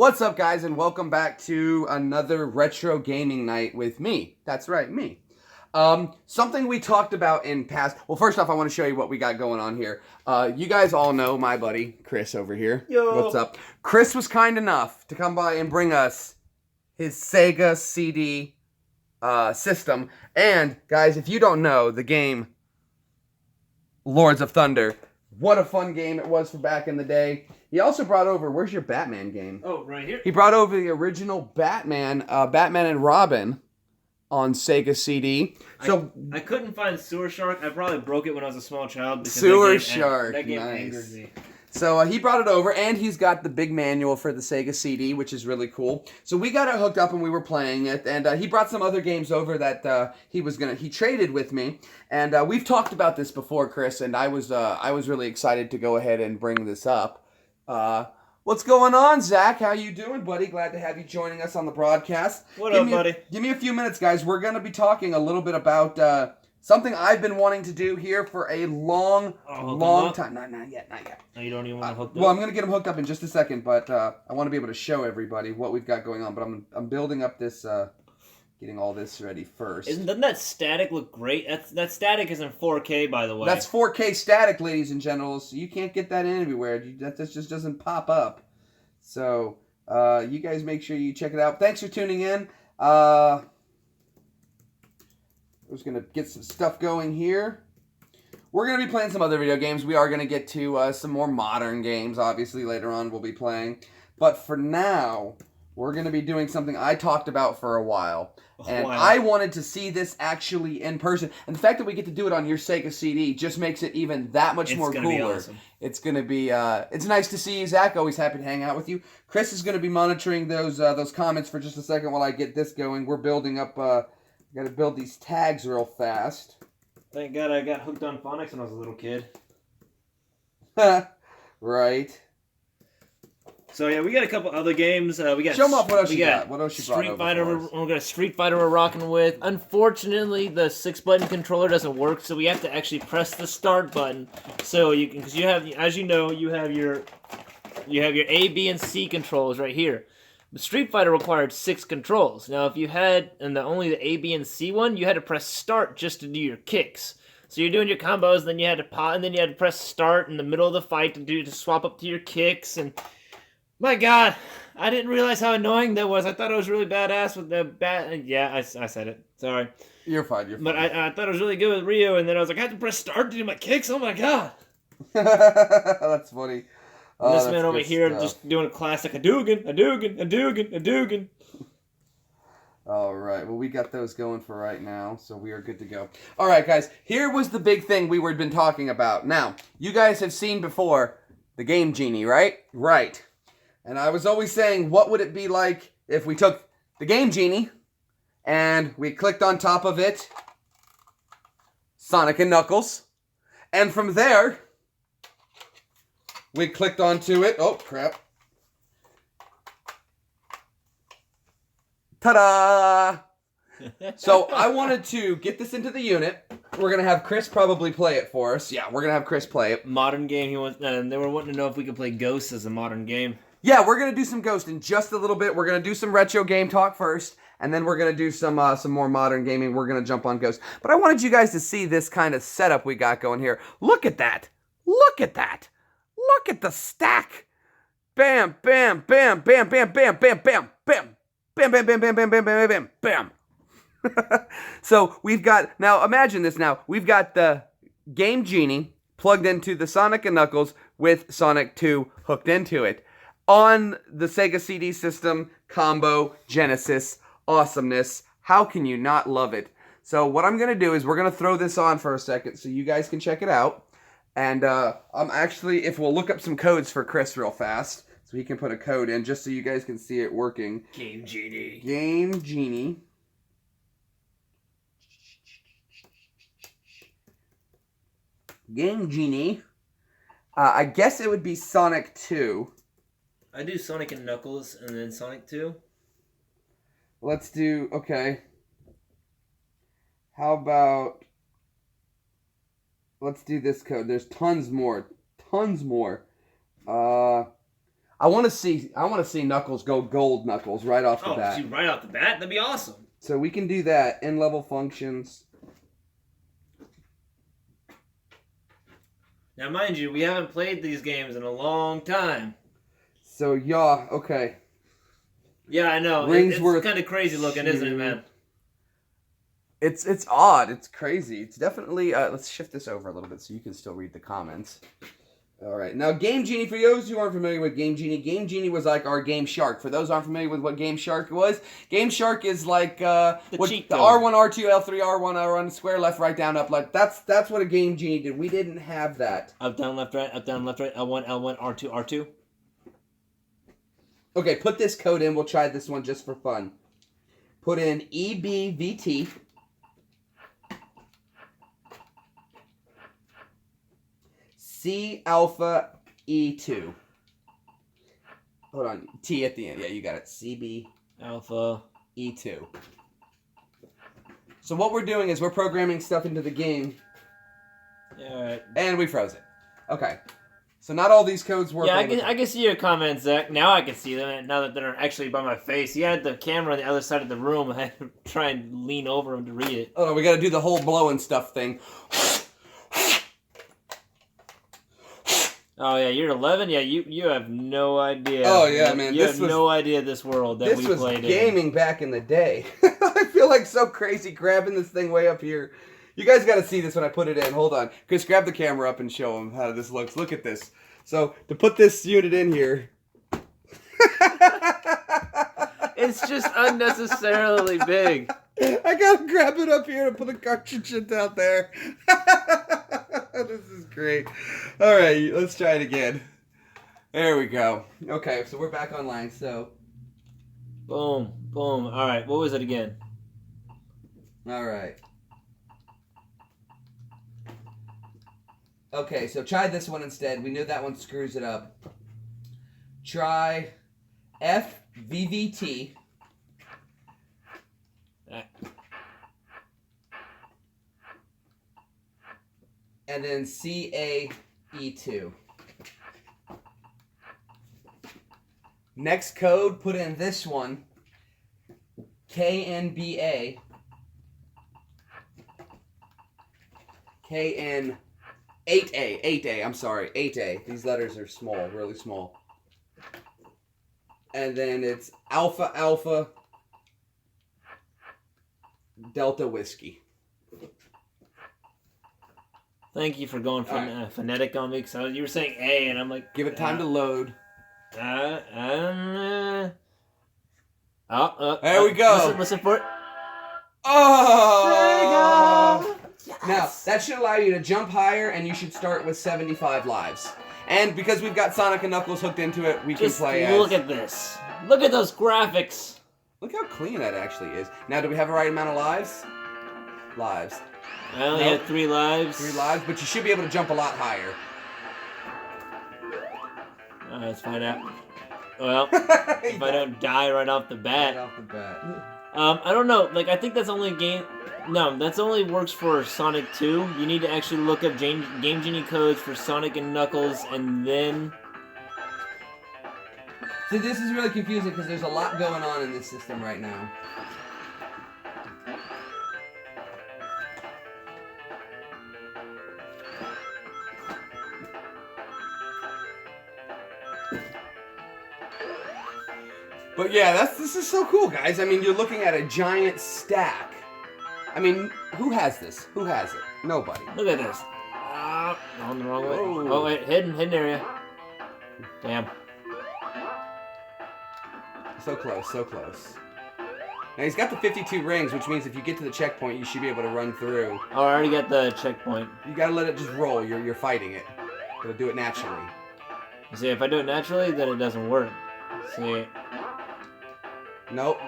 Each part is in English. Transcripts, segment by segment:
What's up, guys, and welcome back to another retro gaming night with me. That's right, me. Something we talked about in past... Well, first off, I want to show you what we got going on here. You guys all know my buddy, Chris, over here. Yo. What's up? Chris was kind enough to come by and bring us his Sega CD system. And, guys, if you don't know, the game Lords of Thunder, what a fun game it was for back in the day. He also brought over, where's your Batman game? Oh, right here. He brought over the original Batman, Batman and Robin on Sega CD. So I couldn't find Sewer Shark. I probably broke it when I was a small child. Because Sewer Shark, that game nice. angered me. So he brought it over, and he's got the big manual for the Sega CD, which is really cool. So we got it hooked up, and we were playing it. And he brought some other games over that he traded with me. And we've talked about this before, Chris. And I was really excited to go ahead and bring this up. What's going on, Zach? How you doing, buddy? Glad to have you joining us on the broadcast. What up, buddy? Give me a few minutes, guys. We're going to be talking a little bit about something I've been wanting to do here for a long time. Not yet. No, you don't even want to hook them? Well, I'm going to get them hooked up in just a second, but I want to be able to show everybody what we've got going on. But I'm building up this, getting all this ready first. Doesn't that static look great? That static is in 4K, by the way. That's 4K static, ladies and gentlemen. So you can't get that anywhere. That just doesn't pop up. So you guys make sure you check it out. Thanks for tuning in. I was going to get some stuff going here. We're going to be playing some other video games. We are going to get to some more modern games, obviously, later on we'll be playing. But for now, we're going to be doing something I talked about for a while. And I wanted to see this actually in person. And the fact that we get to do it on your Sega CD just makes it even that much more cooler. Be awesome. It's going to be, it's nice to see you, Zach. Always happy to hang out with you. Chris is going to be monitoring those comments for just a second while I get this going. We're building up, got to build these tags real fast. Thank God I got hooked on phonics when I was a little kid. Right. So yeah, we got a couple other games. We got show them off. What else you got? What else you brought Street over Fighter. for us? We got a Street Fighter we're rocking with. Unfortunately, the 6-button controller doesn't work, so we have to actually press the start button. So you can, because you have, as you know, you have your A, B, and C controls right here. But Street Fighter required 6 controls. Now, if you had only the A, B, and C one, you had to press start just to do your kicks. So you're doing your combos, then you had to pause, and then you had to press start in the middle of the fight to swap up to your kicks. And my God, I didn't realize how annoying that was. I thought it was really badass with the bat. Yeah, I said it. Sorry. You're fine. But I thought it was really good with Ryu, and then I was like, I have to press start to do my kicks. Oh my God. That's funny. And this man over here just doing a classic Hadouken. All right. Well, we got those going for right now, so we are good to go. All right, guys. Here was the big thing we were been talking about. Now, you guys have seen before the game GENIE, right? Right. And I was always saying, what would it be like if we took the game GENIE and we clicked on top of it Sonic and Knuckles, and from there we clicked onto it. Oh, crap. Ta-da! So I wanted to get this into the unit. We're going to have Chris probably play it for us. Yeah, we're going to have Chris play it. Modern game. They were wanting to know if we could play Ghosts as a modern game. Yeah, we're going to do some Ghost in just a little bit. We're going to do some retro game talk first, and then we're going to do some more modern gaming. We're going to jump on Ghost. But I wanted you guys to see this kind of setup we got going here. Look at that. Look at that. Look at the stack. Bam, bam, bam, bam, bam, bam, bam, bam, bam. Bam, bam, bam, bam, bam, bam, bam, bam, bam. So we've got, now imagine this now. We've got the game GENIE plugged into the Sonic and Knuckles with Sonic 2 hooked into it. On the Sega CD system, combo, Genesis, awesomeness. How can you not love it? So what I'm going to do is we're going to throw this on for a second so you guys can check it out. And I'm actually, if we'll look up some codes for Chris real fast, so he can put a code in just so you guys can see it working. Game GENIE. Game GENIE. Game GENIE. I guess it would be Sonic 2. I do Sonic and Knuckles and then Sonic 2. Let's do, okay. How about, let's do this code. There's tons more. I want to see Knuckles go gold Knuckles right off the bat. See, right off the bat? That'd be awesome. So we can do that. N-level functions. Now, mind you, we haven't played these games in a long time. So, yeah, okay. Yeah, I know. Ringsworth It's kind of crazy looking, isn't it, man? It's odd. It's crazy. It's definitely... let's shift this over a little bit so you can still read the comments. All right. Now, Game Genie, for those who aren't familiar with Game Genie was like our Game Shark. For those who aren't familiar with what Game Shark was, Game Shark is like the cheat the code. R1, R2, L3, R1, R1, square, left, right, down, up, left. That's what a Game Genie did. We didn't have that. Up, down, left, right, L1, L1, R2, R2. Okay, put this code in. We'll try this one just for fun. Put in EBVT. C alpha E2. Hold on. T at the end. Yeah, you got it. CB Alpha E2. So what we're doing is we're programming stuff into the game. Yeah, alright. And we froze it. Okay. So not all these codes work. Yeah, I can see your comments, Zach. Now I can see them, now that they're actually by my face. You had the camera on the other side of the room. I had to try and lean over him to read it. Oh no, we got to do the whole blowing stuff thing. Oh yeah, you're 11. Yeah, you have no idea. Oh yeah, man. You have no idea this world that we played in. This was gaming back in the day. I feel like so crazy grabbing this thing way up here. You guys got to see this when I put it in. Hold on. Chris, grab the camera up and show them how this looks. Look at this. So, to put this unit in here... It's just unnecessarily big. I got to grab it up here and put the cartridge out there. This is great. All right, let's try it again. There we go. Okay, so we're back online, so... Boom, boom. All right, what was it again? All right. Okay, so try this one instead. We knew that one screws it up. Try FVVT. And then CAE2. Next code, put in this one. KNBA. KN... 8A, I'm sorry, 8A. These letters are small, really small. And then it's Alpha Alpha Delta Whiskey. Thank you for going phonetic on me, because you were saying A, and I'm like... Give it time to load. There we go. Listen for it. Oh! Yes. Now, that should allow you to jump higher, and you should start with 75 lives. And because we've got Sonic and Knuckles hooked into it, we can play as... Look at this. Look at those graphics. Look how clean that actually is. Now, do we have the right amount of lives? Lives. I only had 3 lives. 3 lives, but you should be able to jump a lot higher. Let's find out. Well, if I don't die right off the bat. Right off the bat. I don't know. Like, I think that's only a game... No, that's only works for Sonic 2. You need to actually look up Game Genie codes for Sonic and Knuckles, and then... See, this is really confusing because there's a lot going on in this system right now. But yeah, this is so cool, guys. I mean, you're looking at a giant stack. I mean, who has this? Who has it? Nobody. Look at this. On the wrong way. Oh, wait. Hidden area. Damn. So close, so close. Now, he's got the 52 rings, which means if you get to the checkpoint, you should be able to run through. Oh, I already got the checkpoint. You gotta let it just roll. You're fighting it. Gotta do it naturally. You see, if I do it naturally, then it doesn't work. See? Nope.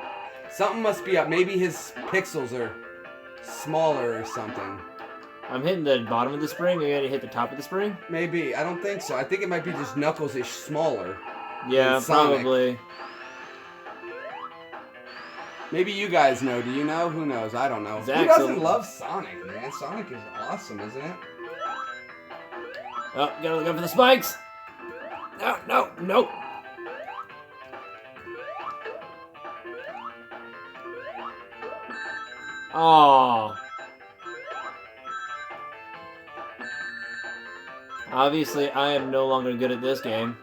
Something must be up. Maybe his pixels are smaller or something. I'm hitting the bottom of the spring. You gotta hit the top of the spring? Maybe. I don't think so. I think it might be just Knuckles-ish smaller. Yeah, probably. Maybe you guys know. Do you know? Who knows? I don't know. Who doesn't love Sonic, man? Sonic is awesome, isn't it? Oh, gotta look out for the spikes! No, no, no! Oh. Obviously, I am no longer good at this game.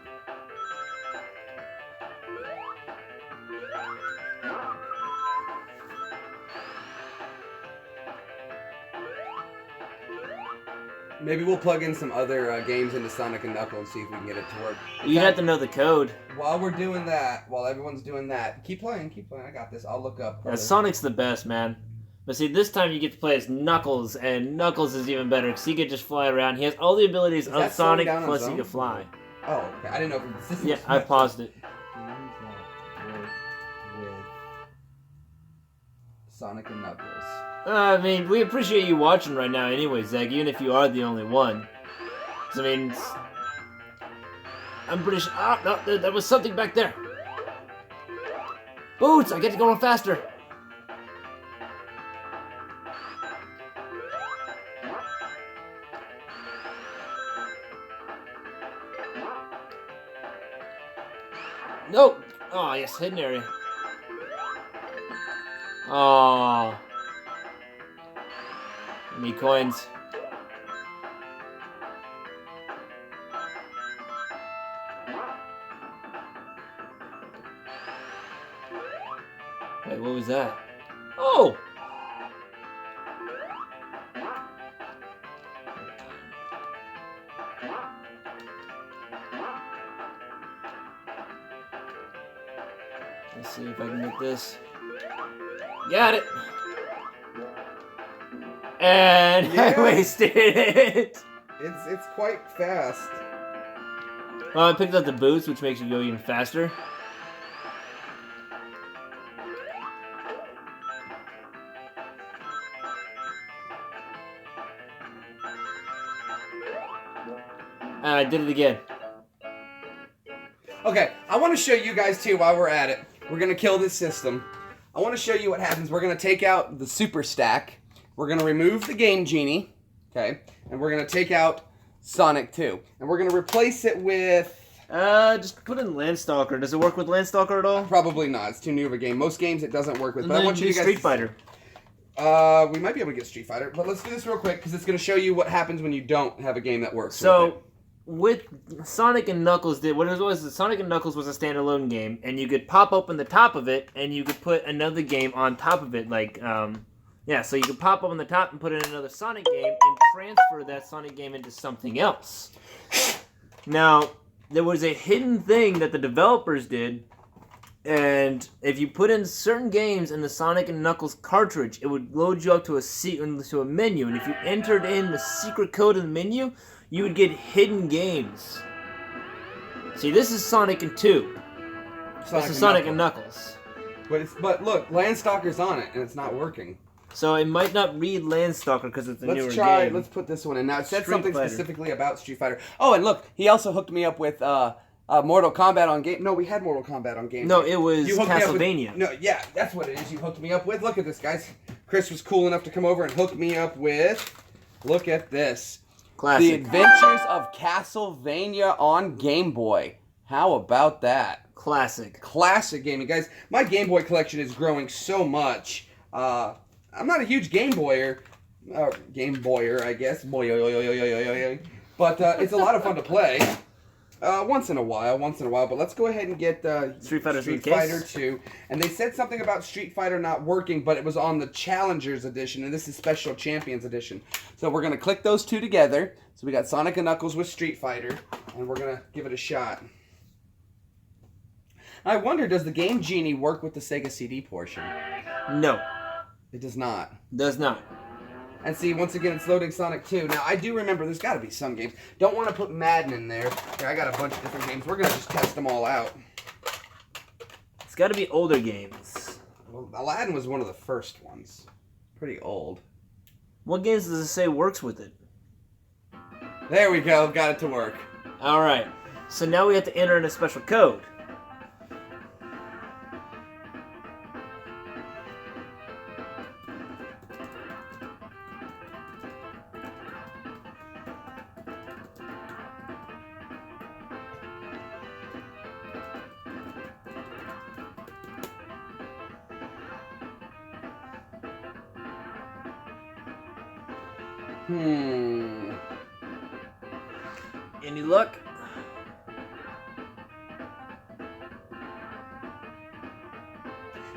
Maybe we'll plug in some other games into Sonic and Knuckles and see if we can get it to work. You'd have to know the code. While we're doing that, while everyone's doing that, keep playing. I got this. I'll look up. Yeah, Sonic's the best, man. But see, this time you get to play as Knuckles, and Knuckles is even better because he can just fly around. He has all the abilities of Sonic, plus he can fly. Oh, okay. I didn't know if the system. Yeah, I paused it. Sonic and Knuckles. I mean, we appreciate you watching right now anyway, Zeg, even if you are the only one. 'Cause, I mean, I'm pretty sure... Ah, no, there was something back there. Boots, I get to go on faster. No! Oh, yes, hidden area. Oh. Me coins. Wait, what was that? Oh! Let's see if I can get this. Got it! And Yeah. I wasted it! It's quite fast. Well, I picked up the boots, which makes you go even faster. And I did it again. Okay, I want to show you guys too while we're at it. We're gonna kill this system. I want to show you what happens. We're gonna take out the super stack. We're gonna remove the game genie, okay, and we're gonna take out Sonic 2, and we're gonna replace it with. Just put in Landstalker. Does it work with Landstalker at all? Probably not. It's too new of a game. Most games it doesn't work with. And But I then want you do guys. Street Fighter. We might be able to get Street Fighter, but let's do this real quick because it's gonna show you what happens when you don't have a game that works. So, with Sonic and Knuckles did what it was Sonic and Knuckles was a standalone game, and you could pop open the top of it, and you could put another game on top of it, like yeah. So you could pop open the top and put in another Sonic game and transfer that Sonic game into something else. Now, there was a hidden thing that the developers did, and if you put in certain games in the Sonic and Knuckles cartridge, it would load you up to a menu, and if you entered in the secret code in the menu, you would get hidden games. See, this is Sonic and 2. This is Sonic and Knuckles. But look, Landstalker's on it, and it's not working. So it might not read Landstalker because it's a newer game. Let's put this one in. Now, it said Street something Fighter. specifically about Street Fighter. Oh, and look, he also hooked me up with Mortal Kombat on game. No, we had Mortal Kombat on game. No, it was You hooked me up with- Castlevania. No, yeah, that's what it is. You hooked me up with. Look at this, guys. Chris was cool enough to come over and hook me up with. Look at this. The Classic. Adventures of Castlevania on Game Boy. How about that? Classic. Classic gaming, guys. My Game Boy collection is growing so much. I'm not a huge Game Boyer, I guess. But it's a lot of fun to play. Once in a while. But let's go ahead and get Street Fighter's in Street the case. Fighter 2. And they said something about Street Fighter not working, but it was on the Challengers edition, and this is Special Champions edition. So we're going to click those two together. So we got Sonic and Knuckles with Street Fighter, and we're going to give it a shot. I wonder, does the Game Genie work with the Sega CD portion? No, It does not. does not. And see, once again, it's loading Sonic 2. Now, I do remember there's got to be some games. Don't want to put Madden in there. Here, I got a bunch of different games. We're going to just test them all out. It's got to be older games. Well, Aladdin was one of the first ones. Pretty old. What games does it say works with it? There we go. Got it to work. All right. So now we have to enter in a special code. Any luck?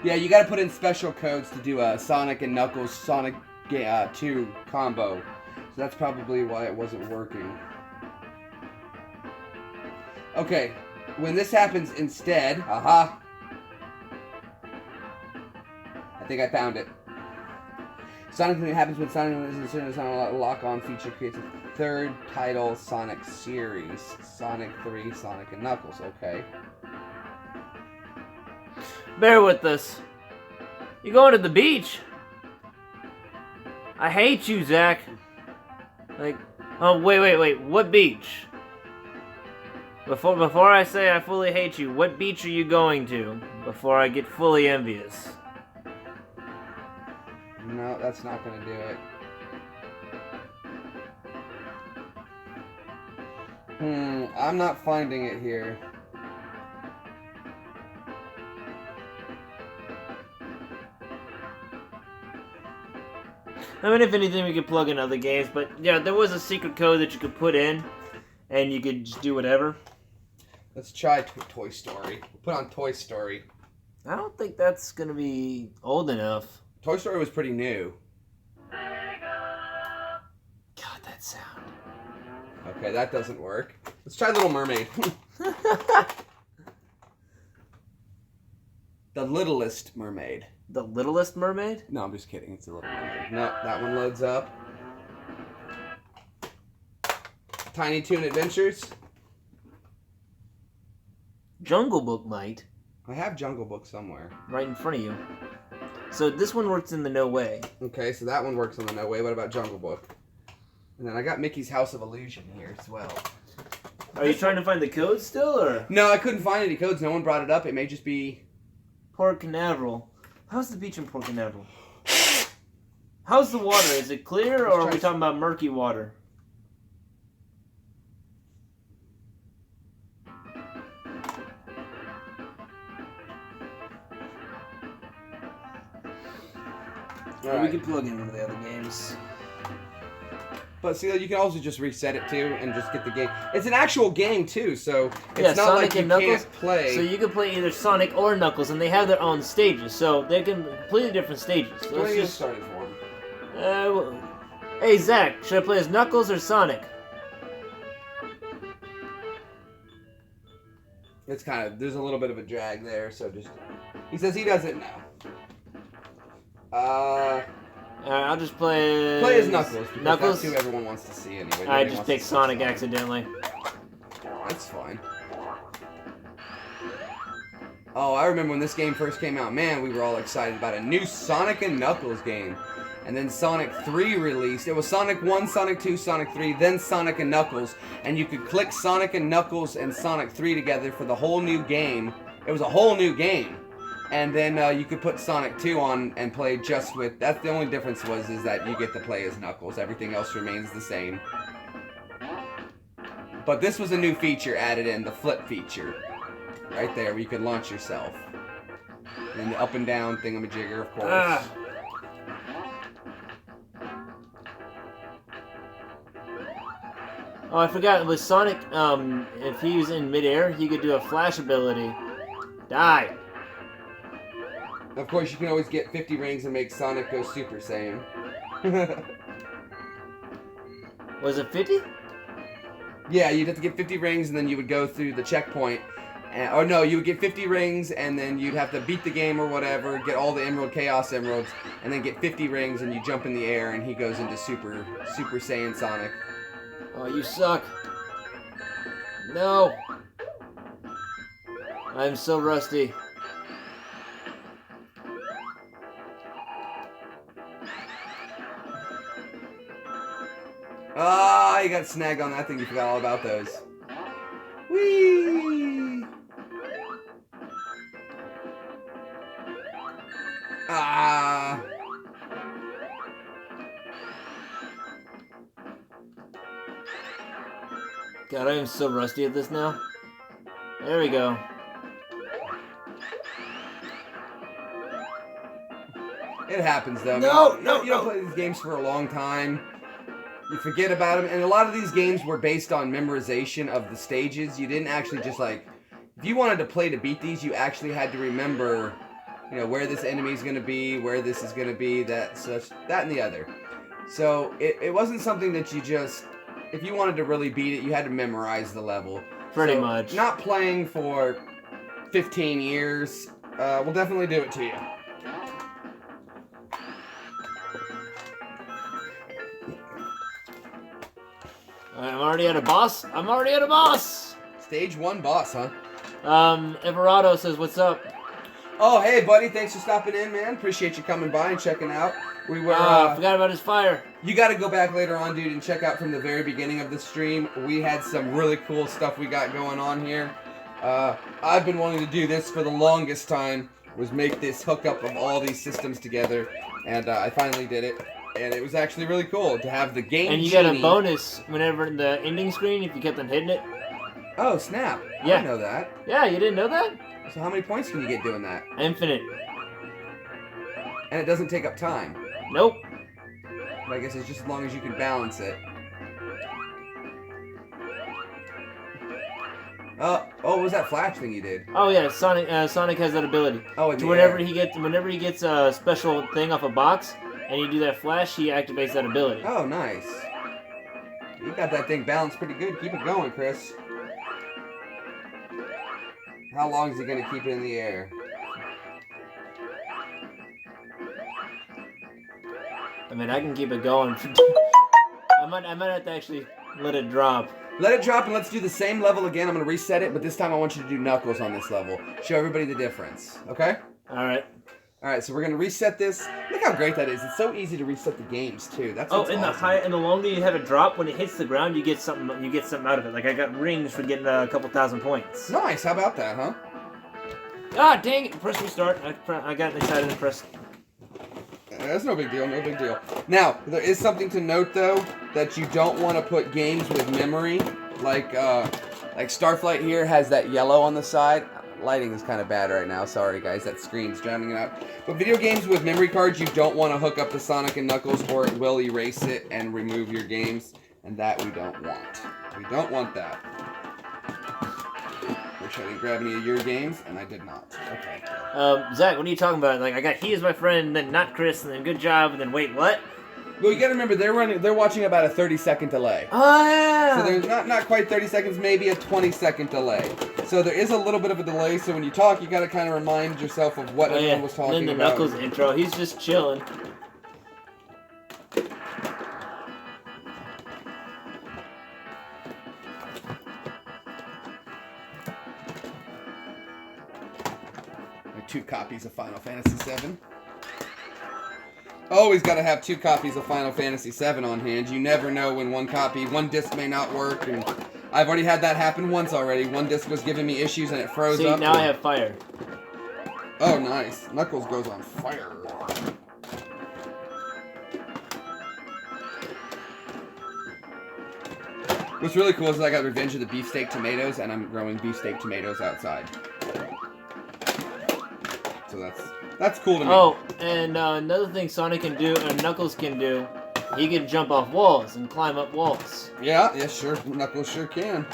Yeah, you gotta put in special codes to do a Sonic and Knuckles Sonic 2 combo. So that's probably why it wasn't working. Okay, when this happens instead, aha! I think I found it. Sonic thing happens when Sonic is a Sonic lock-on feature creates a third title Sonic series. Sonic 3, Sonic and Knuckles, okay. Bear with us. You're going to the beach? I hate you, Zach. Like, oh, wait. What beach? Before I say I fully hate you, what beach are you going to? Before I get fully envious. No, that's not gonna do it. I'm not finding it here. I mean, if anything, we could plug in other games, but yeah, there was a secret code that you could put in, and you could just do whatever. Let's try Toy Story. We'll put on Toy Story. I don't think that's gonna be old enough. Toy Story was pretty new. God, that sound. Okay, that doesn't work. Let's try Little Mermaid. The Littlest Mermaid. The Littlest Mermaid? No, I'm just kidding. It's a Little Mermaid. No, that one loads up. Tiny Toon Adventures. Jungle Book might. I have Jungle Book somewhere. Right in front of you. So this one works in the No Way. Okay, so that one works on the No Way. What about Jungle Book? And then I got Mickey's House of Illusion here as well. Are you trying to find the code still, or? No, I couldn't find any codes. No one brought it up. It may just be... Port Canaveral. How's the beach in Port Canaveral? How's the water? Is it clear, or are we talking about murky water? Right. We can plug in one of the other games. But see, you can also just reset it too and just get the game. It's an actual game too, so it's Yeah, not Sonic like you and Knuckles. can't play. So you can play either Sonic or Knuckles, and they have their own stages. So they can completely different stages. So What let's are you just. started for them? Hey Zach, should I play as Knuckles or Sonic? It's kind of, there's a little bit of a drag there, so just. He says he doesn't know. Alright, I'll just play. Play as Knuckles because Knuckles? that's who everyone wants to see anyway. I Nobody just wants picked to see Sonic accidentally. That's fine. Oh, I remember when this game first came out. Man, we were all excited about a new Sonic and Knuckles game. And then Sonic 3 released. It was Sonic 1, Sonic 2, Sonic 3, then Sonic and Knuckles. And you could click Sonic and Knuckles and Sonic 3 together for the whole new game. It was a whole new game. And then you could put Sonic 2 on and play just with... That's the only difference is that you get to play as Knuckles. Everything else remains the same. But this was a new feature added in, the flip feature. Right there, where you could launch yourself. And then the up and down thingamajigger, of course. Oh, I forgot. With Sonic, if he was in midair, he could do a flash ability. Die. Of course, you can always get 50 rings and make Sonic go Super Saiyan. Was it 50? Yeah, you'd have to get 50 rings and then you would go through the checkpoint. Or no, you would get 50 rings and then you'd have to beat the game or whatever, get all the Emerald Chaos Emeralds, and then get 50 rings and you jump in the air and he goes into Super Saiyan Sonic. Oh, you suck. No. I'm so rusty. Ah, you got snagged on that thing. You forgot all about those. Whee! Ah. God, I am so rusty at this now. There we go. It happens though. No, you no, don't play these games for a long time. You forget about them, and a lot of these games were based on memorization of the stages. You didn't actually just like, if you wanted to play to beat these, you actually had to remember, you know, where this enemy is going to be, where this is going to be, that and the other. So it wasn't something that you just, if you wanted to really beat it, you had to memorize the level. Pretty much. Not playing for 15 years will definitely do it to you. I'm already at a boss. I'm already at a boss. Stage 1 boss, huh? Everardo says, "What's up?" Oh, hey, buddy. Thanks for stopping in, man. Appreciate you coming by and checking out. We were. Forgot about his fire. You got to go back later on, dude, and check out from the very beginning of the stream. We had some really cool stuff we got going on here. I've been wanting to do this for the longest time. Was make this hookup of all these systems together, and I finally did it. And it was actually really cool to have the game. And you GENIE. got a bonus whenever the ending screen if you kept on hitting it. Oh, snap. Yeah. I didn't know that. Yeah, you didn't know that? So how many points can you get doing that? Infinite. And it doesn't take up time. Nope. But I guess it's just as long as you can balance it. What was that flash thing you did? Oh yeah, Sonic has that ability. Oh, in the whenever air. whenever he gets a special thing off a box, and you do that flash, he activates that ability. Oh, nice. You got that thing balanced pretty good. Keep it going, Chris. How long is he going to keep it in the air? I mean, I can keep it going. I might have to actually let it drop. Let it drop and let's do the same level again. I'm going to reset it, but this time I want you to do Knuckles on this level. Show everybody the difference, okay? Alright. Alright, so we're going to reset this. Look how great that is. It's so easy to reset the games, too. That's what's awesome. And the longer you have it drop, when it hits the ground, you get something out of it. Like I got rings for getting a couple thousand points. Nice. How about that, huh? Ah, dang it. Press restart. I got excited and pressed. That's no big deal, no big deal. Now, there is something to note, though, that you don't want to put games with memory. Like Starflight here has that yellow on the side. Lighting is kind of bad right now. Sorry, guys. That screen's drowning it out. But video games with memory cards, you don't want to hook up the Sonic and Knuckles or it will erase it and remove your games. And that we don't want. We don't want that. Wish I didn't grab any of your games, and I did not. Okay. Zach, what are you talking about? Like, I got he is my friend, and then not Chris, and then good job, and then wait, what? Well, you gotta remember, they're watching about a 30-second delay. Oh, yeah! So there's not quite 30 seconds, maybe a 20-second delay. So there is a little bit of a delay, so when you talk, you gotta kind of remind yourself of what everyone was talking and then the about. Knuckles intro, he's just chilling. Like 2 copies of Final Fantasy VII. Always got to have 2 copies of Final Fantasy VII on hand. You never know when one disc may not work. And I've already had that happen once already. One disc was giving me issues and it froze up. See, now I have fire. Oh, nice. Knuckles goes on fire. What's really cool is I got Revenge of the Beefsteak Tomatoes and I'm growing beefsteak tomatoes outside. So that's cool to me. Oh, and another thing Sonic can do, and Knuckles can do, he can jump off walls and climb up walls. Yeah, sure. Knuckles sure can.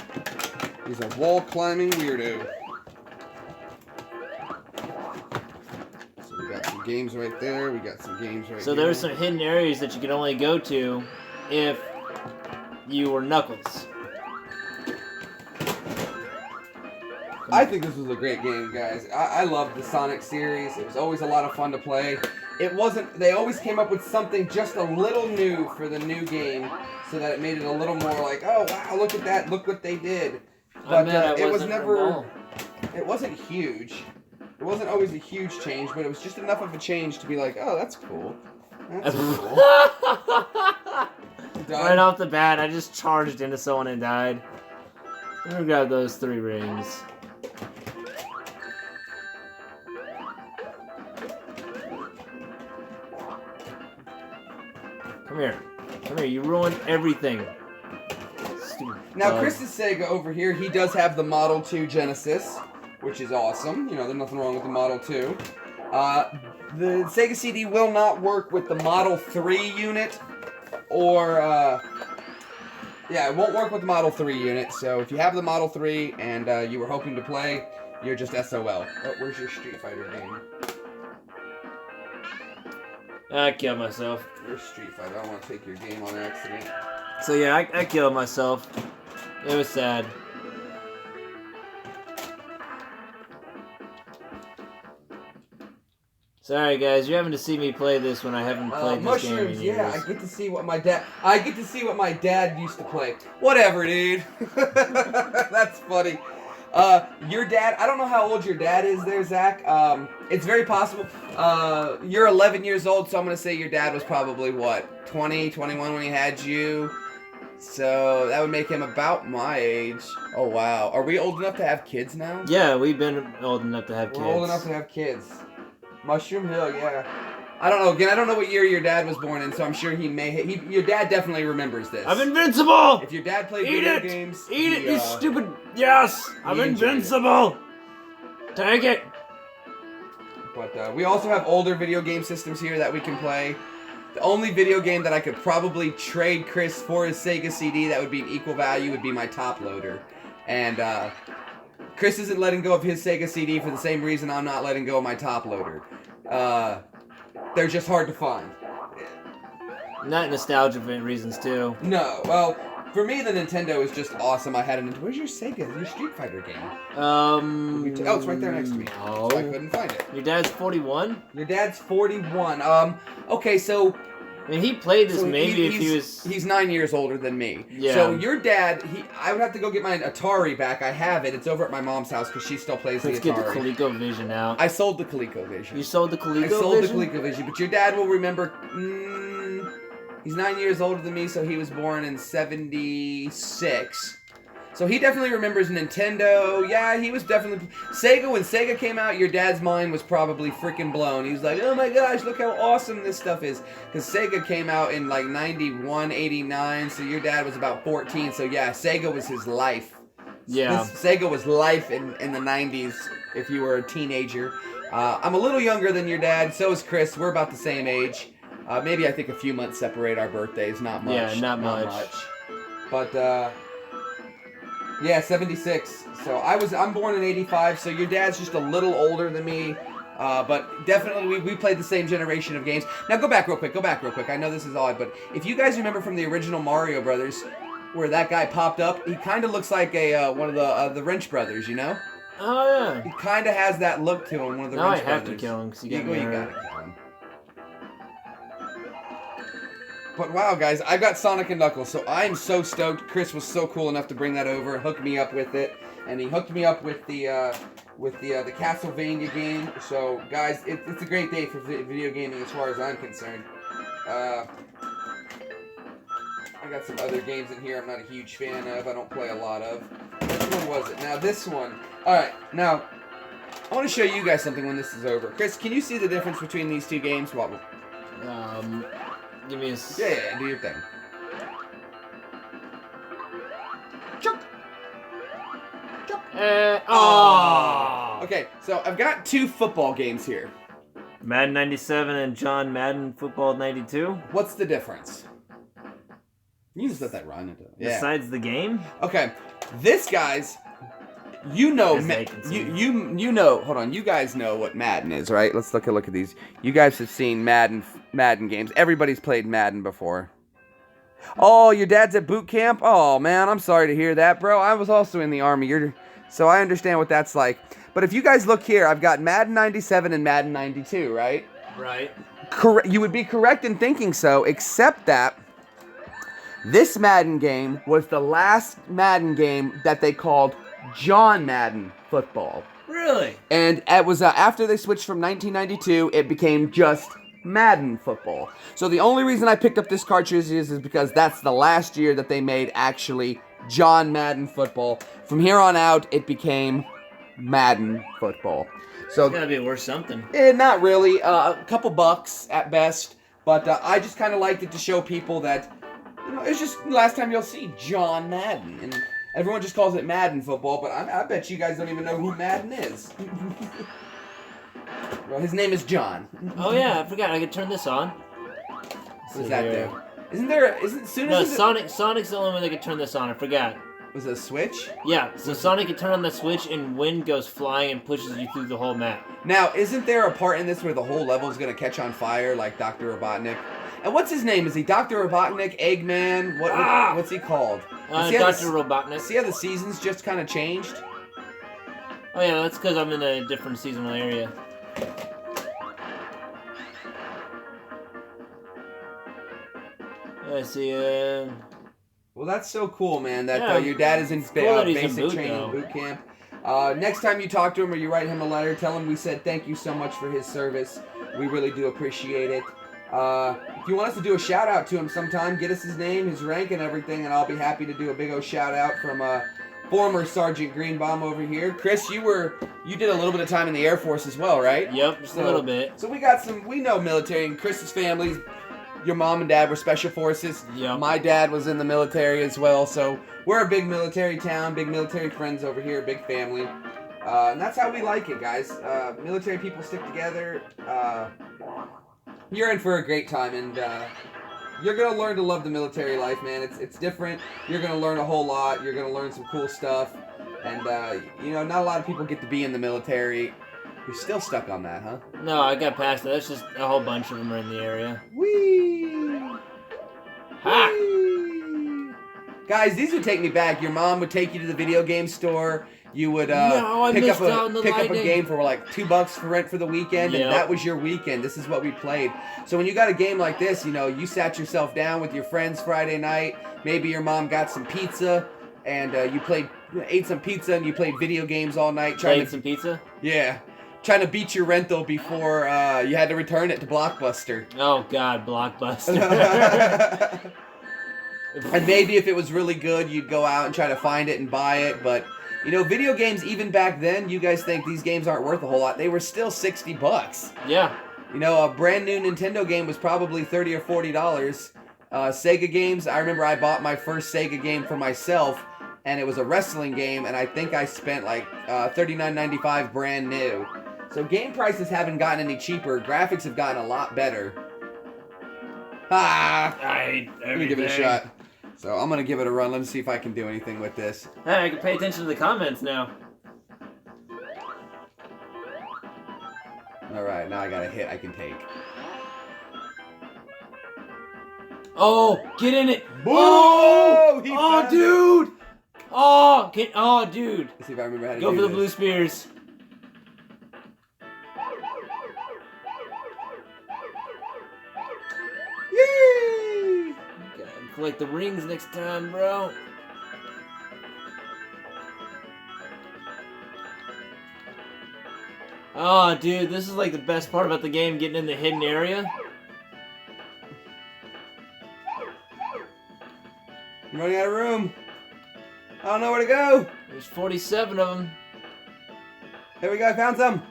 He's a wall-climbing weirdo. So we got some games right there. We got some games right So here. there's some hidden areas that you can only go to if you were Knuckles. I think this was a great game, guys. I loved the Sonic series. It was always a lot of fun to play. It wasn't... They always came up with something just a little new for the new game so that it made it a little more like, oh, wow, look at that. Look what they did. But it was never... It wasn't huge. It wasn't always a huge change, but it was just enough of a change to be like, oh, that's cool. That's cool. Right off the bat, I just charged into someone and died. I'm gonna grab those 3 rings. Come here. Come here, you ruined everything. Stupid Now, bug. Chris's Sega over here, he does have the Model 2 Genesis, which is awesome. You know, there's nothing wrong with the Model 2. The Sega CD will not work with the Model 3 unit or yeah, it won't work with the Model 3 unit. So if you have the Model 3 and you were hoping to play, you're just SOL. Oh, where's your Street Fighter game? I killed myself. Where's Street Fighter? I don't want to take your game on accident. So yeah, I killed myself. It was sad. Sorry guys, you're having to see me play this when I haven't played this game in mushrooms, years. yeah, I get to see what my dad used to play. Whatever, dude. That's funny. Your dad, I don't know how old your dad is there, Zach. It's very possible. You're 11 years old, so I'm going to say your dad was probably, what, 20, 21 when he had you? So that would make him about my age. Oh, wow. Are we old enough to have kids now? Yeah, we've been old enough to have kids. We're old enough to have kids. Mushroom Hill, yeah. I don't know. Again, I don't know what year your dad was born in, so I'm sure your dad definitely remembers this. I'm invincible! If your dad played video games... Eat it, you stupid... Yes! I'm invincible! Take it! But we also have older video game systems here that we can play. The only video game that I could probably trade Chris for his Sega CD that would be an equal value would be my top loader. And Chris isn't letting go of his Sega CD for the same reason I'm not letting go of my top loader. They're just hard to find. Not nostalgia reasons too. No, well, for me the Nintendo is just awesome. I had a Nintendo. Where's your Sega? Your Street Fighter game? Oh, it's right there next to me. No. So I couldn't find it. Your dad's 41? Your dad's 41. Okay, so... I mean, he played this maybe if he was... He's 9 years older than me. Yeah. So your dad, I would have to go get my Atari back. I have it. It's over at my mom's house because she still plays the Atari. Let's get the ColecoVision out. I sold the ColecoVision. You sold the ColecoVision? I sold the ColecoVision, but your dad will remember... he's 9 years older than me, so he was born in 76. So he definitely remembers Nintendo. Yeah, he was definitely... Sega, when Sega came out, your dad's mind was probably freaking blown. He was like, oh my gosh, look how awesome this stuff is. Because Sega came out in like 91, 89, so your dad was about 14. So yeah, Sega was his life. Yeah. Sega was life in the 90s if you were a teenager. I'm a little younger than your dad, so is Chris. We're about the same age. Maybe I think a few months separate our birthdays, not much. Yeah, not much. But, yeah, 76. So I'm born in 85, so your dad's just a little older than me. But definitely we played the same generation of games. Now go back real quick. I know this is odd, but if you guys remember from the original Mario Brothers, where that guy popped up, he kind of looks like one of the Wrench brothers, you know? Oh, yeah. He kind of has that look to him, one of the now Wrench I have brothers. to kill him because he got You me gotta hurt. kill him. But wow, guys, I got Sonic and Knuckles, so I'm so stoked. Chris was so cool enough to bring that over, hook me up with it, and he hooked me up with the Castlevania game. So, guys, it's a great day for video gaming as far as I'm concerned. I got some other games in here I'm not a huge fan of. I don't play a lot of. Which one was it? Now, this one. All right, now I want to show you guys something when this is over. Chris, can you see the difference between these two games? What? Give me a... Yeah, do your thing. Chuck. Oh. Okay, so I've got two football games here. Madden 97 and John Madden Football 92? What's the difference? You just let that run into it. Yeah. Besides the game? Okay, this, guys, you know, you know. Hold on, you guys know what Madden is, right? Let's look at these. You guys have seen Madden games. Everybody's played Madden before. Oh, your dad's at boot camp? Oh man, I'm sorry to hear that, bro. I was also in the Army. So I understand what that's like. But if you guys look here, I've got Madden 97 and Madden 92, right? Right. You would be correct in thinking so, except that this Madden game was the last Madden game that they called John Madden Football. Really? And it was after they switched from 1992, it became just Madden Football. So the only reason I picked up this cartridge is because that's the last year that they made actually John Madden Football. From here on out, it became Madden Football. So it's gotta be worth something. Not really. A couple bucks at best. But I just kind of liked it to show people that, you know, it's just the last time you'll see John Madden. And everyone just calls it Madden Football, but I bet you guys don't even know who Madden is. Well, his name is John. Oh yeah, I forgot. I could turn this on. What does that do? Isn't soon No, as Sonic's the only one that can turn this on. I forgot. was it a switch? Yeah, so Sonic can turn on the switch and wind goes flying and pushes you through the whole map. Now, isn't there a part in this where the whole level is gonna catch on fire like Dr. Robotnik? And what's his name? Is he Dr. Robotnik, Eggman? What's he called? Dr. Robotnik. See how the seasons just kind of changed? Oh yeah, that's because I'm in a different seasonal area. I see. Well, that's so cool, man. That Yeah, your dad is in cool that he's in basic boot, training though. boot camp. Next time you talk to him or you write him a letter, tell him we said thank you so much for his service. We really do appreciate it. If you want us to do a shout out to him sometime, get us his name, his rank, and everything, and I'll be happy to do a big old shout out from former Sergeant Greenbaum over here. Chris, you did a little bit of time in the Air Force as well, right? Yep, just a little bit. So we know military, and Chris's family's, your mom and dad were special forces. Yep. My dad was in the military as well, so we're a big military town, big military friends over here, big family. And that's how we like it, guys. Military people stick together. You're in for a great time, and you're gonna learn to love the military life, man. It's different. You're gonna learn a whole lot. You're gonna learn some cool stuff, and not a lot of people get to be in the military. You're still stuck on that, huh? No, I got past that. That's just a whole bunch of them are in the area. Whee! Ha! Whee! Guys, these would take me back. Your mom would take you to the video game store. You would No, I pick missed up out on the a lightning. game for like $2 for rent for the weekend, Yep. and that was your weekend. This is what we played. So when you got a game like this, you sat yourself down with your friends Friday night. Maybe your mom got some pizza, and you ate some pizza, and you played video games all night. Played some pizza? Yeah. Trying to beat your rental before you had to return it to Blockbuster. Oh God, Blockbuster. And maybe if it was really good, you'd go out and try to find it and buy it. But, video games, even back then, you guys think these games aren't worth a whole lot. They were still $60. Yeah. A brand new Nintendo game was probably $30 or $40. Sega games, I remember I bought my first Sega game for myself, and it was a wrestling game, and I think I spent like $39.95 brand new. So game prices haven't gotten any cheaper. Graphics have gotten a lot better. Let me give it a shot. So I'm gonna give it a run. Let me see if I can do anything with this. Hey, I can pay attention to the comments now. All right, now I got a hit I can take. Oh, get in it! Boom! Oh, He oh, found dude! Oh, dude! Let's see if I remember how to Go do for the this. blue spears. Yay! Gotta collect the rings next time, bro. Oh, dude, this is like the best part about the game, getting in the hidden area. I'm running out of room. I don't know where to go. There's 47 of them. There we go. I found some.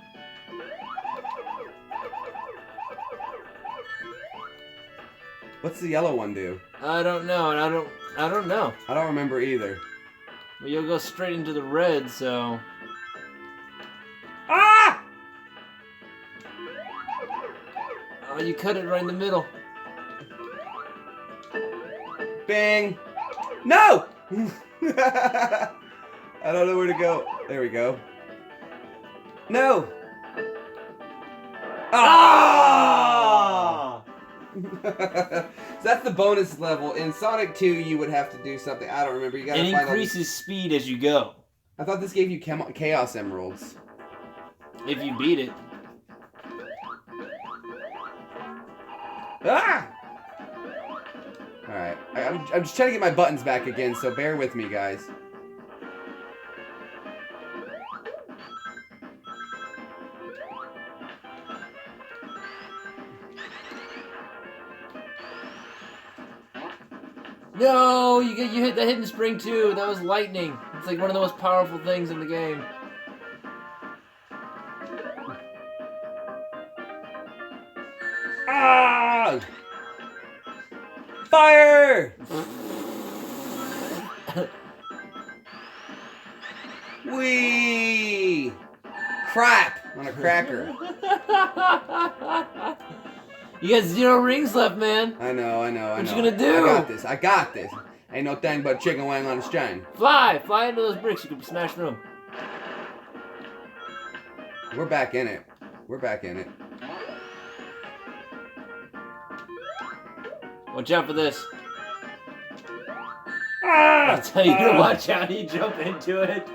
What's the yellow one do? I don't know, and I don't know. I don't remember either. Well, you'll go straight into the red, so. Ah! Oh, you cut it right in the middle. Bang! No! I don't know where to go. There we go. No! Ah! So that's the bonus level. In Sonic 2, you would have to do something. I don't remember. You gotta It find all increases speed as you go. I thought this gave you Chaos Emeralds. If you beat it. Ah! Alright. I'm just trying to get my buttons back again, so bear with me, guys. No, you hit the hidden spring too. That was lightning. It's like one of the most powerful things in the game. Ah! Fire! Whee! Crap on a cracker. You got 0 rings left, man. I know. What you gonna do? I got this. Ain't no thing but chicken wing on a string. Fly into those bricks. You can smash through them. We're back in it. Watch out for this. I'll tell you to watch out. You jump into it.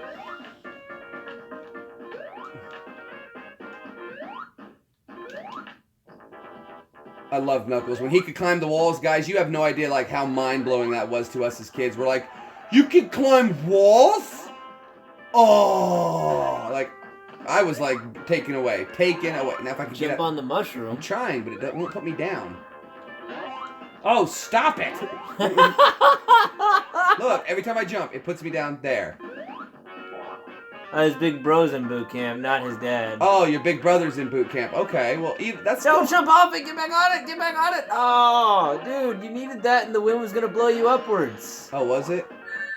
I love Knuckles. When he could climb the walls, guys, you have no idea like how mind-blowing that was to us as kids. We're like, you can climb walls? Oh, like, I was like taken away. Now if I could jump on the mushroom. I'm trying, but it won't put me down. Oh, stop it! Look, every time I jump, it puts me down there. His big bro's in boot camp, not his dad. Oh, your big brother's in boot camp. Okay, well, that's Don't jump off it! Get back on it! Get back on it! Oh, dude, you needed that, and the wind was gonna blow you upwards. Oh, was it?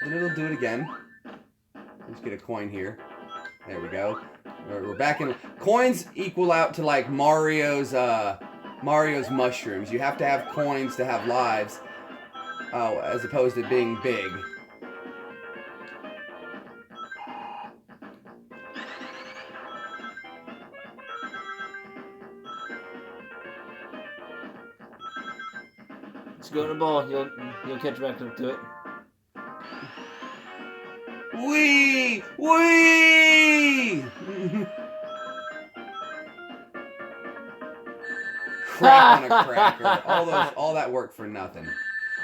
Then it'll do it again. Let's get a coin here. There we go. We're back in. Coins equal out to like Mario's mushrooms. You have to have coins to have lives. Oh, as opposed to being big. Let's go in the ball. You'll catch back up to it. Wee! Wee! Crap on a cracker. All that work for nothing.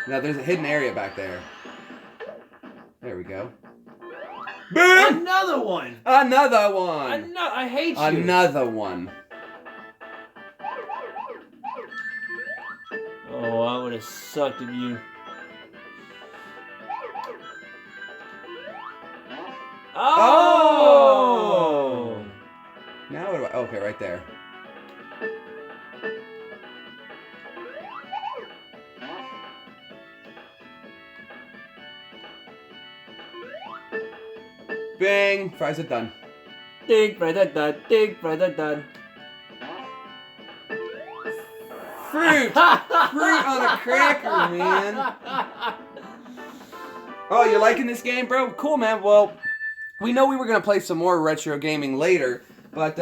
Now there's a hidden area back there. There we go. Boom! Another one! Another one! I hate you. Another one. Oh, I would have sucked if you... Oh! Now what do I... Okay, right there. Bang! Fries are done. Dig, fries are done. Dig, fries are done. Fruit! Fruit on a cracker, man. Oh, you're liking this game, bro? Cool, man. Well, we know we were going to play some more retro gaming later, but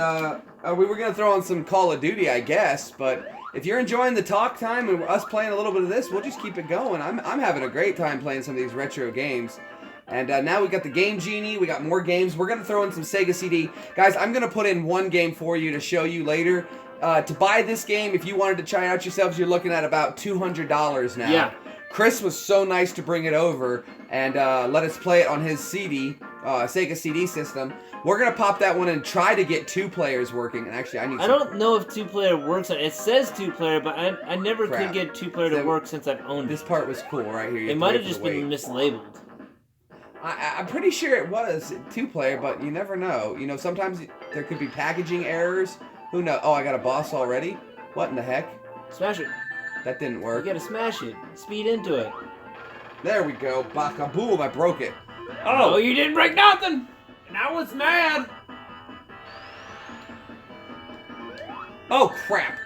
we were going to throw on some Call of Duty, I guess, but if you're enjoying the talk time and us playing a little bit of this, we'll just keep it going. I'm having a great time playing some of these retro games. And now we got the Game Genie, we got more games. We're going to throw in some Sega CD. Guys, I'm going to put in one game for you to show you later. To buy this game, if you wanted to try it out yourselves, you're looking at about $200 now. Yeah. Chris was so nice to bring it over and let us play it on his CD, Sega CD system. We're going to pop that one and try to get 2 players working. And actually, I don't know if 2-player works. It says 2-player, but I never could get 2-player to work since I've owned it. This part was cool right here. It might have just been mislabeled. I'm pretty sure it was 2-player, but you never know. You know, sometimes there could be packaging errors. Who knows? Oh, I got a boss already? What in the heck? Smash it. That didn't work. You gotta smash it. Speed into it. There we go. Baka boom, I broke it. Oh, you didn't break nothing! And I was mad! Oh, crap.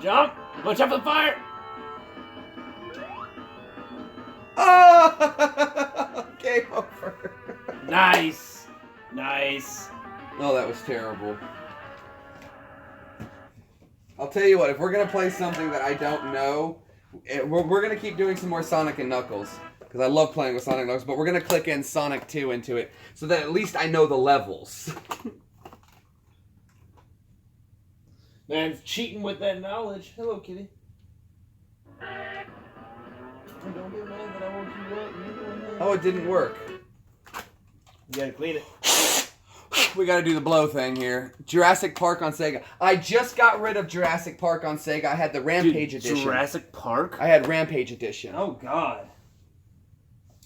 Jump! Watch out for the fire! Oh! Game over. Nice. Nice. Oh, that was terrible. I'll tell you what, if we're going to play something that I don't know, we're going to keep doing some more Sonic and Knuckles. Because I love playing with Sonic and Knuckles, but we're going to click in Sonic 2 into it, so that at least I know the levels. Man's cheating with that knowledge. Hello, kitty. Don't get mad that I woke you up. Oh, it didn't work. You gotta clean it. We gotta do the blow thing here. Jurassic Park on Sega. I just got rid of Jurassic Park on Sega. I had the Rampage Edition. Jurassic Park? I had Rampage Edition. Oh, God.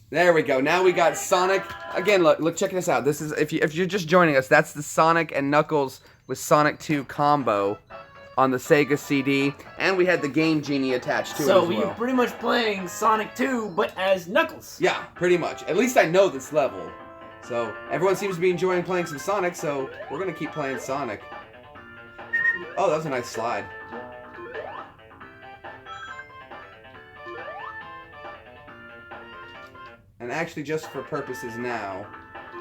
There we go. Now we got Sonic. Again, look, check this out. This is if you're just joining us, that's the Sonic and Knuckles with Sonic 2 combo on the Sega CD, and we had the Game Genie attached to it as well. So you're pretty much playing Sonic 2, but as Knuckles. Yeah, pretty much. At least I know this level. So everyone seems to be enjoying playing some Sonic, so we're gonna keep playing Sonic. Oh, that was a nice slide. And actually, just for purposes now,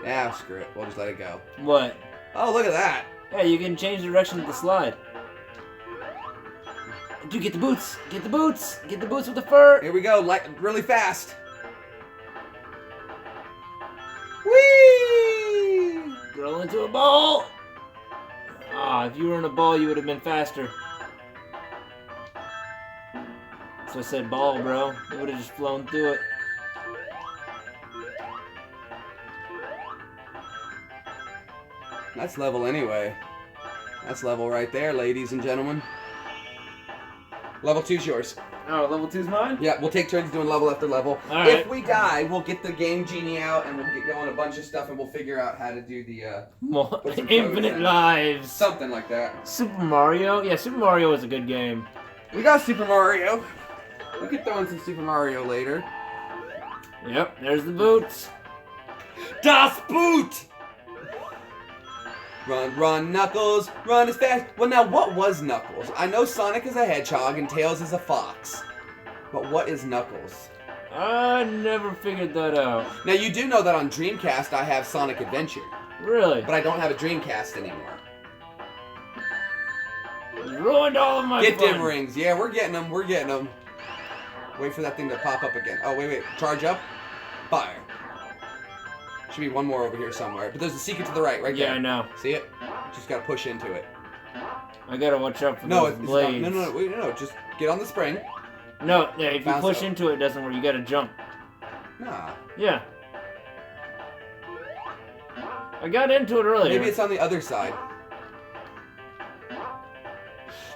yeah, screw it. We'll just let it go. What? Oh, look at that. Yeah, you can change the direction of the slide. Dude, get the boots! Get the boots! Get the boots with the fur! Here we go, really fast. Whee! Roll into a ball! Ah, if you were in a ball, you would have been faster. So I said ball, bro. You would have just flown through it. That's level anyway. That's level right there, ladies and gentlemen. Level 2's yours. Oh, level 2's mine? Yeah, we'll take turns doing level after level. All right. If we die, we'll get the game genie out and we'll get going a bunch of stuff and we'll figure out how to do the put some codes Infinite in. lives. Something like that. Super Mario? Yeah, Super Mario was a good game. We got Super Mario. We could throw in some Super Mario later. Yep, there's the boots. Das Boot! Run, run, Knuckles, run as fast. Well, now, what was Knuckles? I know Sonic is a hedgehog and Tails is a fox. But what is Knuckles? I never figured that out. Now, you do know that on Dreamcast I have Sonic Adventure. Really? But I don't have a Dreamcast anymore. You ruined all of my Get fun. them rings. Yeah, we're getting them. We're getting them. Wait for that thing to pop up again. Oh, wait. Charge up. Fire. Should be one more over here somewhere. But there's a secret to the right there. Yeah, I know. See it? Just gotta push into it. I gotta watch out for No, those it's not. blades. No. Just get on the spring. No, yeah, if you Bounce push up. into it, it doesn't work. You gotta jump. Nah. Yeah. I got into it earlier. Maybe it's on the other side.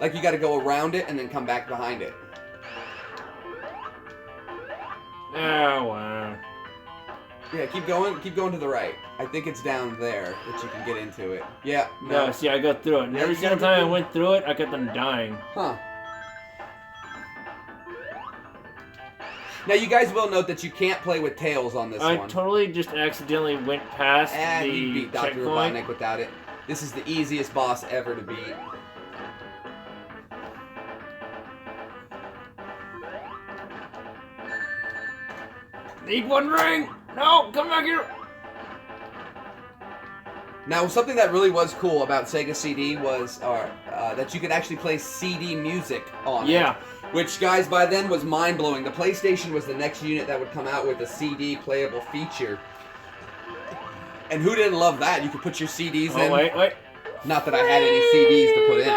Like you gotta go around it and then come back behind it. Oh, wow. Yeah, keep going to the right. I think it's down there that you can get into it. Yeah, No, see, I go through it. And Yeah, every you single gotta go time I through- went through it, I kept on dying. Huh. Now you guys will note that you can't play with Tails on this I one. totally just accidentally went past And the you beat Dr. checkpoint. Robotnik without it. This is the easiest boss ever to beat. Need one ring! No, come back here! Now, something that really was cool about Sega CD was that you could actually play CD music on Yeah. it. Which, guys, by then was mind-blowing. The PlayStation was the next unit that would come out with a CD playable feature. And who didn't love that? You could put your CDs in. Oh, wait. Not that I had any CDs to put in.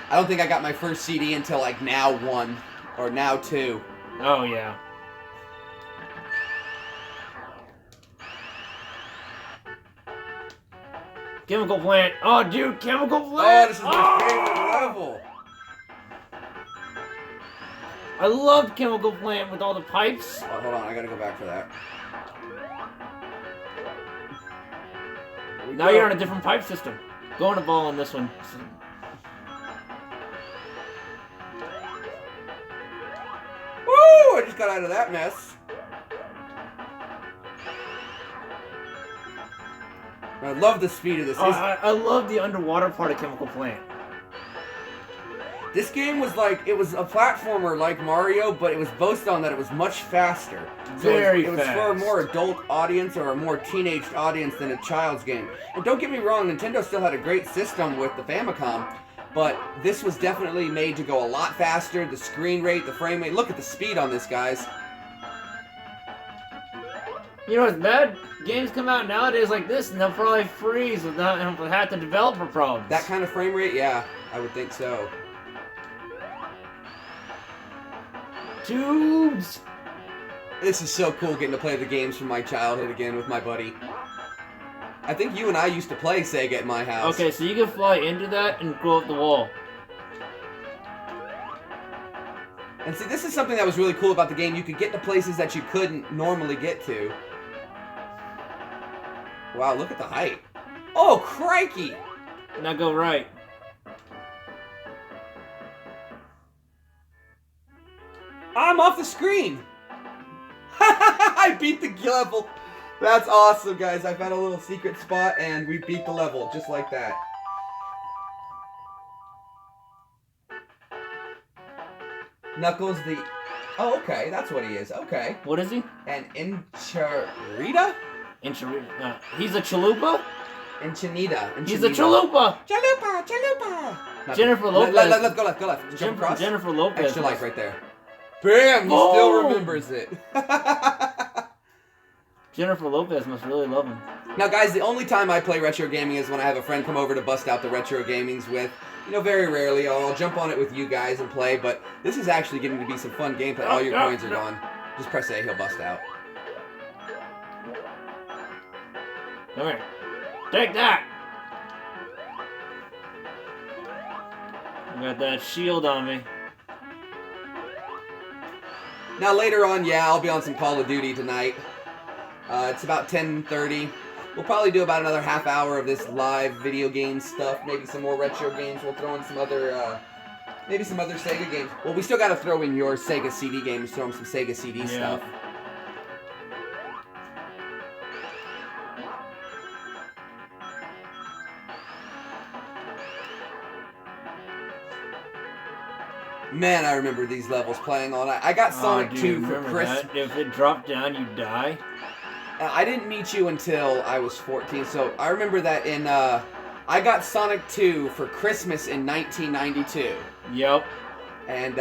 I don't think I got my first CD until, like, Now 1 or Now 2. Oh, yeah. Chemical plant. Oh, dude, chemical Oh, plant. this is my favorite level. I loved chemical plant with all the pipes. Oh, hold on, I gotta go back for that. Here we Now go. you're on a different pipe system. Go on a ball on this one. Woo! I just got out of that mess. I love the speed of this. Oh, I love the underwater part of chemical plant. This game was like, it was a platformer like Mario, but it was boasted on that it was much faster. So Very it was for a fast. more adult audience or a more teenaged audience than a child's game. And don't get me wrong, Nintendo still had a great system with the Famicom, but this was definitely made to go a lot faster. The screen rate, the frame rate. Look at the speed on this, guys. You know what's bad? Games come out nowadays like this and they'll probably freeze without half the developer problems. That kind of frame rate, yeah, I would think so. Tubes! This is so cool getting to play the games from my childhood again with my buddy. I think you and I used to play Sega at my house. Okay, so you can fly into that and go up the wall. And see, this is something that was really cool about the game. You could get to places that you couldn't normally get to. Wow, look at the height. Oh, crikey! Now go right. I'm off the screen! I beat the level! That's awesome, guys. I found a little secret spot, and we beat the level, just like that. Knuckles the... Oh, okay. That's what he is. Okay. What is he? An Encharita? He's a chalupa? Enchanita. He's a chalupa! Chalupa! Jennifer Lopez. Let's go left. Jump across. Jennifer Lopez. Extra life right there. Bam! He still remembers it. Jennifer Lopez must really love him. Now, guys, the only time I play retro gaming is when I have a friend come over to bust out the retro gamings with. You know, very rarely I'll jump on it with you guys and play, but this is actually getting to be some fun gameplay. All your coins are gone. Just press A, he'll bust out. Come here. Take that! I got that shield on me. Now, later on, yeah, I'll be on some Call of Duty tonight. It's about 10:30. We'll probably do about another half hour of this live video game stuff. Maybe some more retro games. We'll throw in some other, maybe some other Sega games. Well, we still got to throw in your Sega CD games. Throw in some Sega CD stuff. Man, I remember these levels playing all night. I got Sonic 2 for Christmas. If it dropped down, you die. I didn't meet you until I was 14, so I remember that in, I got Sonic 2 for Christmas in 1992. Yep. And,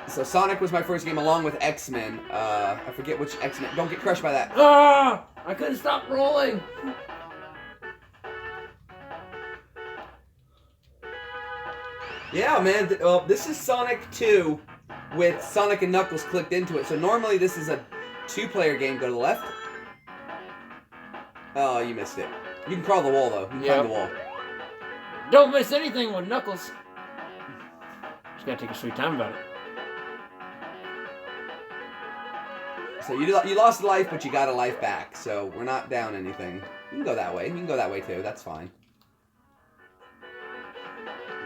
so Sonic was my first game along with X-Men. I forget which X-Men. Don't get crushed by that. Ah! I couldn't stop rolling. Yeah, man, this is Sonic 2 with Sonic and Knuckles clicked into it. So normally this is a 2-player game. Go to the left. Oh, you missed it. You can crawl the wall, though. You can climb the wall. Don't miss anything with Knuckles. Just gotta take a sweet time about it. So you lost a life, but you got a life back. So we're not down anything. You can go that way. You can go that way, too. That's fine.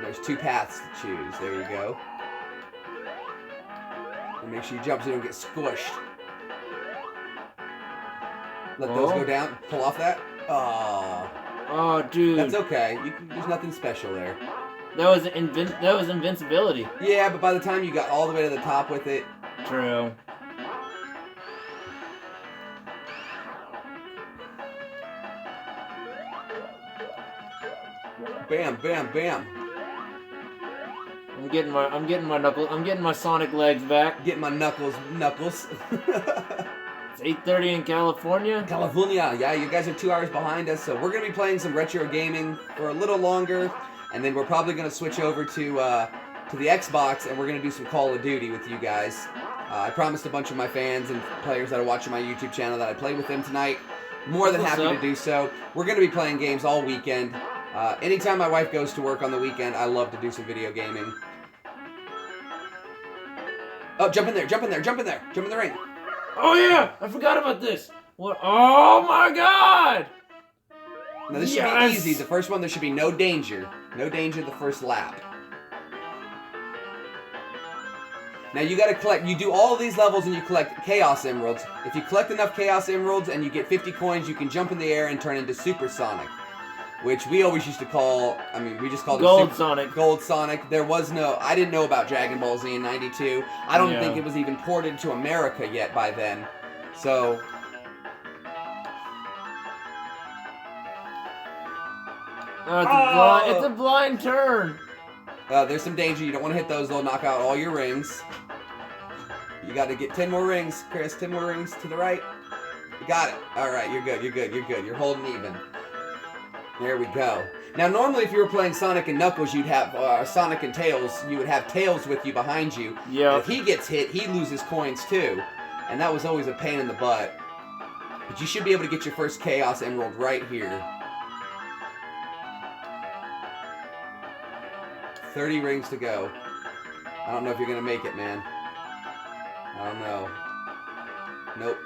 There's 2 paths to choose. There you go. And make sure you jump so you don't get squished. Let those go down. Pull off that. Oh. Oh, dude. That's okay. There's nothing special there. That was invincibility. Yeah, but by the time you got all the way to the top with it. True. Bam, bam, bam. I'm getting my Sonic legs back. Getting my knuckles. It's 8:30 in California. California, yeah, you guys are 2 hours behind us, so we're gonna be playing some retro gaming for a little longer, and then we're probably gonna switch over to the Xbox, and we're gonna do some Call of Duty with you guys. I promised a bunch of my fans and players that are watching my YouTube channel that I'd play with them tonight. More than happy to do so. We're gonna be playing games all weekend. Anytime my wife goes to work on the weekend, I love to do some video gaming. Oh, jump in there, jump in there, jump in there, jump in the ring. Oh yeah, I forgot about this. What? Oh my God! Now this should be easy. The first one, there should be no danger. No danger the first lap. Now you gotta collect, you do all of these levels and you collect Chaos Emeralds. If you collect enough Chaos Emeralds and you get 50 coins, you can jump in the air and turn into Super Sonic. Which we always used to call, I mean, we just called it Gold Sonic. Gold Sonic. There was no, I didn't know about Dragon Ball Z in '92. I don't think it was even ported to America yet by then. So. It's a blind turn. There's some danger. You don't want to hit those. They'll knock out all your rings. You got to get 10 more rings, Chris. 10 more rings to the right. You got it. All right, you're good. You're good. You're good. You're holding even. There we go. Now, normally, if you were playing Sonic and Knuckles, you'd have Sonic and Tails. You would have Tails with you behind you. Yeah. If he gets hit, he loses coins too, and that was always a pain in the butt. But you should be able to get your first Chaos Emerald right here. 30 rings to go. I don't know if you're gonna make it, man. I don't know. Nope.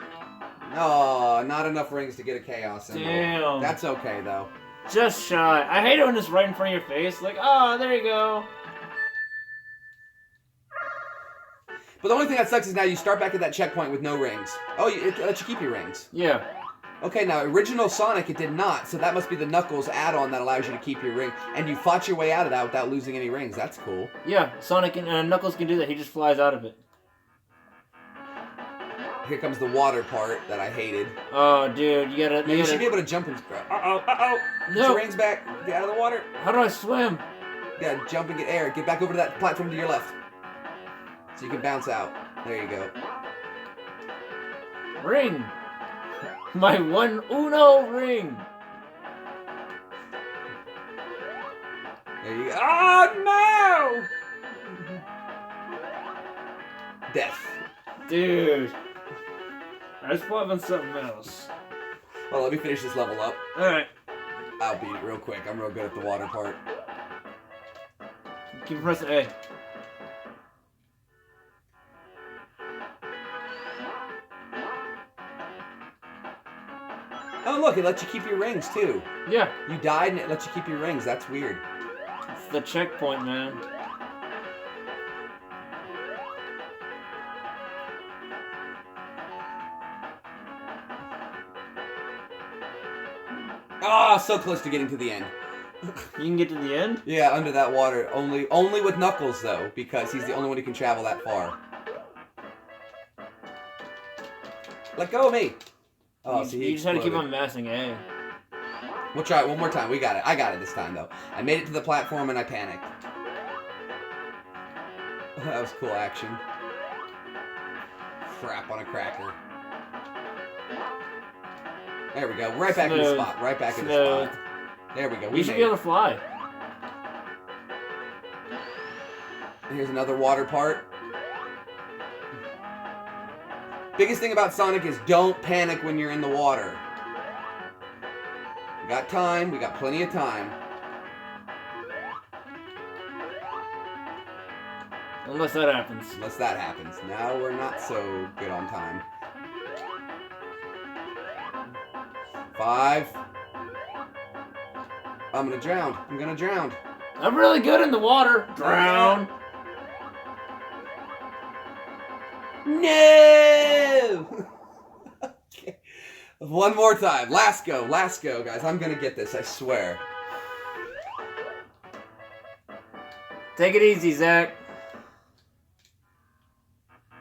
No, not enough rings to get a Chaos Emerald. Damn. That's okay though. Just shy. I hate it when it's right in front of your face. Like, oh, there you go. But the only thing that sucks is now you start back at that checkpoint with no rings. Oh, it lets you keep your rings. Yeah. Okay, now original Sonic, it did not, so that must be the Knuckles add-on that allows you to keep your ring. And you fought your way out of that without losing any rings. That's cool. Yeah, Sonic and Knuckles can do that. He just flies out of it. Here comes the water part that I hated. Oh, dude, you gotta... You should be able to jump and grab. Uh-oh. Get No. your rings back. Get out of the water. How do I swim? You gotta jump and get air. Get back over to that platform to your left. So you can bounce out. There you go. Ring. My one Uno ring. There you go. Oh, no! Death. Dude. I was playing something else. Well, let me finish this level up. Alright. I'll beat it real quick. I'm real good at the water part. Keep pressing A. Oh, look, it lets you keep your rings, too. Yeah. You died and it lets you keep your rings. That's weird. It's the checkpoint, man. Ah, so close to getting to the end. You can get to the end? Yeah, under that water. Only with Knuckles, though, because he's the only one who can travel that far. Let go of me! Oh, see, you just had to keep on mashing A. We'll try it one more time. We got it. I got it this time, though. I made it to the platform and I panicked. That was cool action. Crap on a cracker. There we go. Right back in the spot. Right back in the spot. There we go. You should be able to fly. Here's another water part. Biggest thing about Sonic is don't panic when you're in the water. We got time. We got plenty of time. Unless that happens. Unless that happens. Now we're not so good on time. 5. I'm gonna drown. I'm gonna drown. I'm really good in the water. Drown. No! Okay. One more time. Last go, guys. I'm gonna get this, I swear. Take it easy, Zach.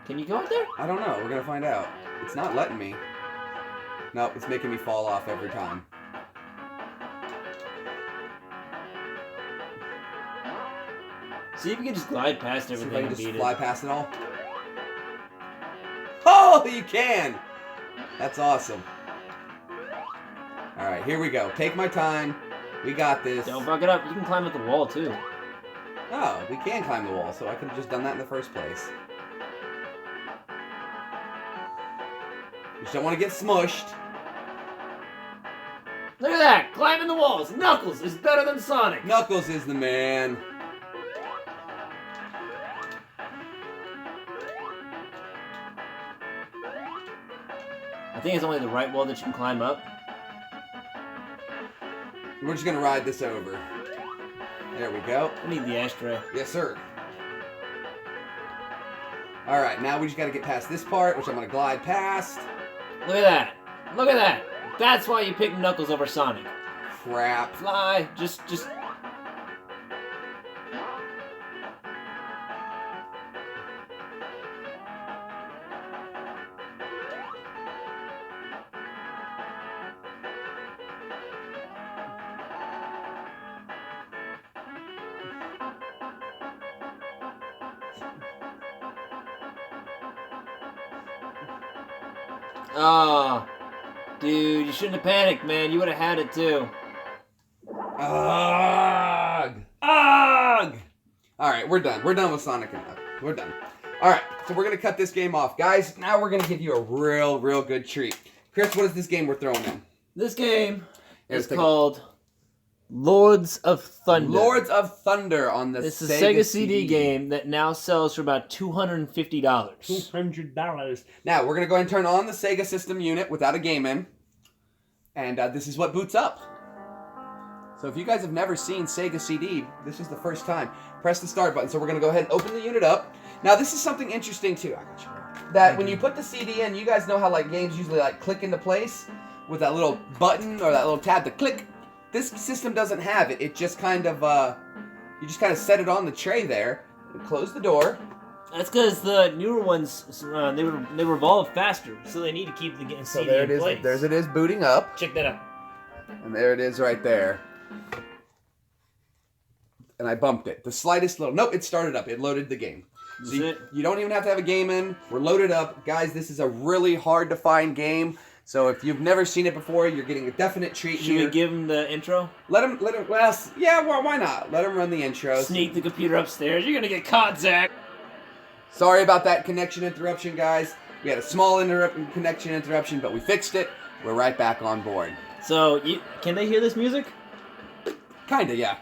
Can you go up there? I don't know. We're gonna find out. It's not letting me. Nope, it's making me fall off every time. See if you can just glide past everything and just beat fly it. past it all. Oh, you can! That's awesome. Alright, here we go. Take my time. We got this. Don't fuck it up. You can climb up the wall, too. Oh, we can climb the wall, so I could have just done that in the first place. You just don't want to get smushed. Look at that! Climbing the walls! Knuckles is better than Sonic! Knuckles is the man. I think it's only the right wall that you can climb up. We're just going to ride this over. There we go. I need the ashtray. Yes, sir. Alright, now we just got to get past this part, which I'm going to glide past. Look at that! Look at that! That's why you picked Knuckles over Sonic. Crap. Fly! Just... Ah, dude, you shouldn't have panicked, man. You would have had it too. Ugh! Ugh! Alright, we're done. We're done with Sonic and Knuckles. We're done. Alright, so we're going to cut this game off. Guys, now we're going to give you a real good treat. Chris, what is this game we're throwing in? This game is called Lords of Thunder. Lords of Thunder on the It's a Sega CD game that now sells for about $250. $200. Now, we're going to go ahead and turn on the Sega System unit without a game in. And this is what boots up. So if you guys have never seen Sega CD, this is the first time. Press the start button. So we're going to go ahead and open the unit up. Now, this is something interesting, too. I got you. That when you put the CD in, you guys know how like games usually like click into place? with that little button or that little tab to click. This system doesn't have it. It just kind of, you just kind of set it on the tray there and close the door. That's because the newer ones, they revolve faster, so they need to keep the CD So there it in is. place. There's it is booting up. Check that out. And there it is right there. And I bumped it. The slightest little... Nope, it started up. It loaded the game. So you don't even have to have a game in. We're loaded up. Guys, this is a really hard-to-find game. So if you've never seen it before, you're getting a definite treat here. Should we give him the intro? Let him, well, yeah, well, why not? Let him run the intro. Sneak the computer upstairs. You're going to get caught, Zach. Sorry about that connection interruption, guys. We had a small connection interruption, but we fixed it. We're right back on board. So, can they hear this music? Kinda, yeah.